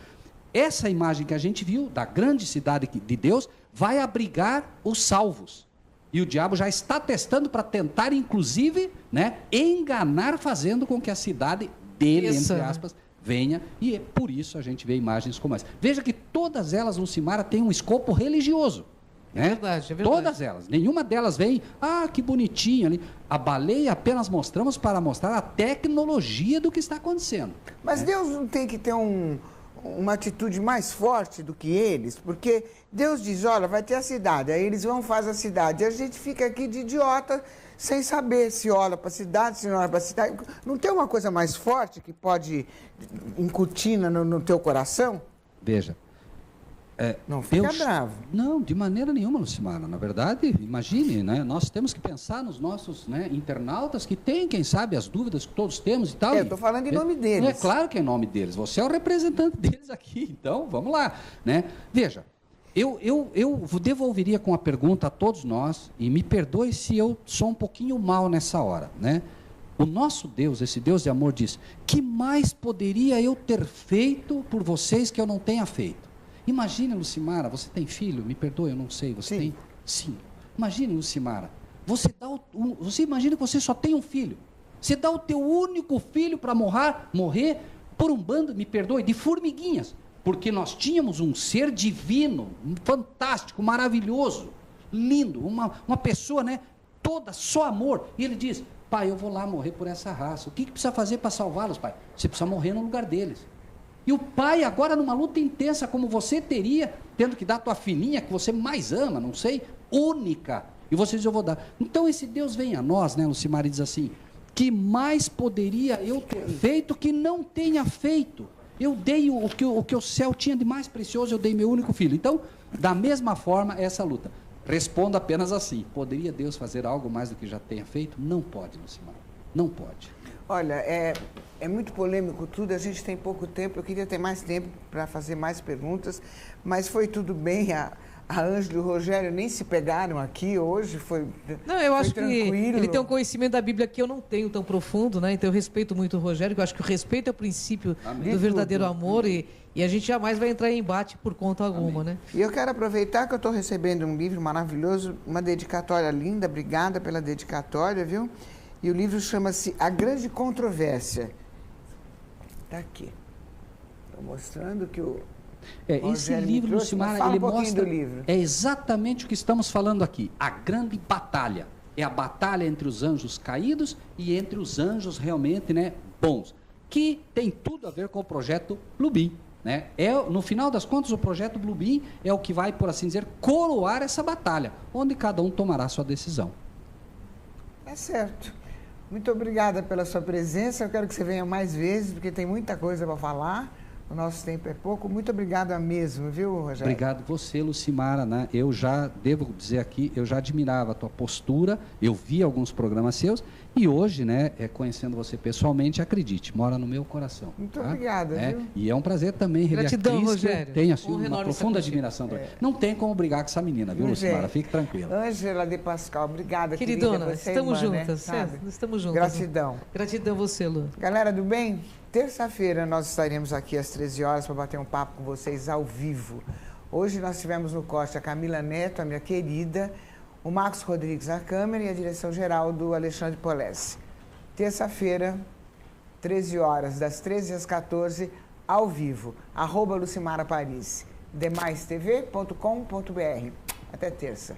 Speaker 2: Essa imagem que a gente viu, da grande cidade de Deus, vai abrigar os salvos. E o diabo já está testando para tentar, inclusive, né, enganar, fazendo com que a cidade dele, entre aspas, venha. E é por isso a gente vê imagens como essa. Veja que todas elas, Lucimara, têm um escopo religioso. Né?
Speaker 3: É verdade, é verdade.
Speaker 2: Todas elas. Nenhuma delas vem, que bonitinho ali. A baleia apenas mostramos para mostrar a tecnologia do que está acontecendo.
Speaker 1: Mas Deus não tem que ter uma atitude mais forte do que eles, porque Deus diz, olha, vai ter a cidade, aí eles vão fazer a cidade, e a gente fica aqui de idiota, sem saber se olha para a cidade, se não olha para a cidade. Não tem uma coisa mais forte que pode incutir no teu coração?
Speaker 2: Veja.
Speaker 1: Não fica bravo.
Speaker 2: Não, de maneira nenhuma, Lucimara. Na verdade, imagine, né? Nós temos que pensar nos nossos, né, internautas que têm, quem sabe, as dúvidas que todos temos e tal.
Speaker 1: Eu estou falando em nome deles.
Speaker 2: É claro que é em nome deles. Você é o representante deles aqui, então vamos lá. Né? Veja, eu devolveria com a pergunta a todos nós, e me perdoe se eu sou um pouquinho mal nessa hora, né? O nosso Deus, esse Deus de amor, diz: que mais poderia eu ter feito por vocês que eu não tenha feito? Imagine, Lucimara, você tem filho? Me perdoe, eu não sei. Você tem? Sim. Imagine, Lucimara, você imagina que você só tem um filho. Você dá o teu único filho para morrer por um bando, me perdoe, de formiguinhas. Porque nós tínhamos um ser divino, fantástico, maravilhoso, lindo, uma pessoa, né, toda só amor. E ele diz: pai, eu vou lá morrer por essa raça. O que precisa fazer para salvá-los, pai? Você precisa morrer no lugar deles. E o pai agora numa luta intensa, como você teria, tendo que dar a tua filhinha, que você mais ama, não sei, única. E você diz: eu vou dar. Então esse Deus vem a nós, né, Lucimara, e diz assim: que mais poderia eu ter feito que não tenha feito? Eu dei o que o céu tinha de mais precioso, eu dei meu único filho. Então, da mesma forma, essa luta. Respondo apenas assim: poderia Deus fazer algo mais do que já tenha feito? Não pode, Lucimara. Não pode.
Speaker 1: Olha, é muito polêmico tudo, a gente tem pouco tempo, eu queria ter mais tempo para fazer mais perguntas, mas foi tudo bem, a Ângela e o Rogério nem se pegaram aqui hoje, foi
Speaker 3: Não, eu acho
Speaker 1: tranquilo.
Speaker 3: Que ele tem um conhecimento da Bíblia que eu não tenho tão profundo, né? Então eu respeito muito o Rogério, que eu acho que o respeito é o princípio do verdadeiro amor e a gente jamais vai entrar em embate por conta alguma, né?
Speaker 1: E eu quero aproveitar que eu estou recebendo um livro maravilhoso, uma dedicatória linda, obrigada pela dedicatória, viu? E o livro chama-se A Grande Controvérsia. Está aqui. Estou mostrando que
Speaker 2: esse livro, Lucimara, ele mostra... É exatamente o que estamos falando aqui. A grande batalha. É a batalha entre os anjos caídos e entre os anjos realmente, né, bons. Que tem tudo a ver com o projeto Bluebeam. Né? No final das contas, o projeto Bluebeam é o que vai, por assim dizer, coroar essa batalha, onde cada um tomará sua decisão.
Speaker 1: É certo. Muito obrigada pela sua presença. Eu quero que você venha mais vezes, porque tem muita coisa para falar. O nosso tempo é pouco. Muito obrigada mesmo, viu, Rogério?
Speaker 2: Obrigado você, Lucimara. Né? Eu já, devo dizer aqui, eu já admirava a tua postura, eu vi alguns programas seus, e hoje, né, conhecendo você pessoalmente, acredite, mora no meu coração.
Speaker 1: Muito obrigada, viu?
Speaker 2: E é um prazer também rever
Speaker 3: Gratidão,
Speaker 2: a Cris,
Speaker 3: Rogério.
Speaker 2: Tenho assim, uma profunda admiração. Não tem como brigar com essa menina, viu, Lucimara? Fique tranquila.
Speaker 1: Ângela de Pascal, obrigada,
Speaker 3: queridona.
Speaker 1: Querida,
Speaker 3: estamos juntas,
Speaker 1: né?
Speaker 3: estamos juntas.
Speaker 1: Gratidão.
Speaker 3: Gratidão você, Lu.
Speaker 1: Galera do bem, terça-feira nós estaremos aqui às 13 horas para bater um papo com vocês ao vivo. Hoje nós tivemos no corte a Camila Neto, a minha querida, o Marcos Rodrigues na câmera e a direção-geral do Alexandre Polesse. Terça-feira, 13 horas, das 13 às 14, ao vivo, @Lucimara Paris, demaistv.com.br. Até terça.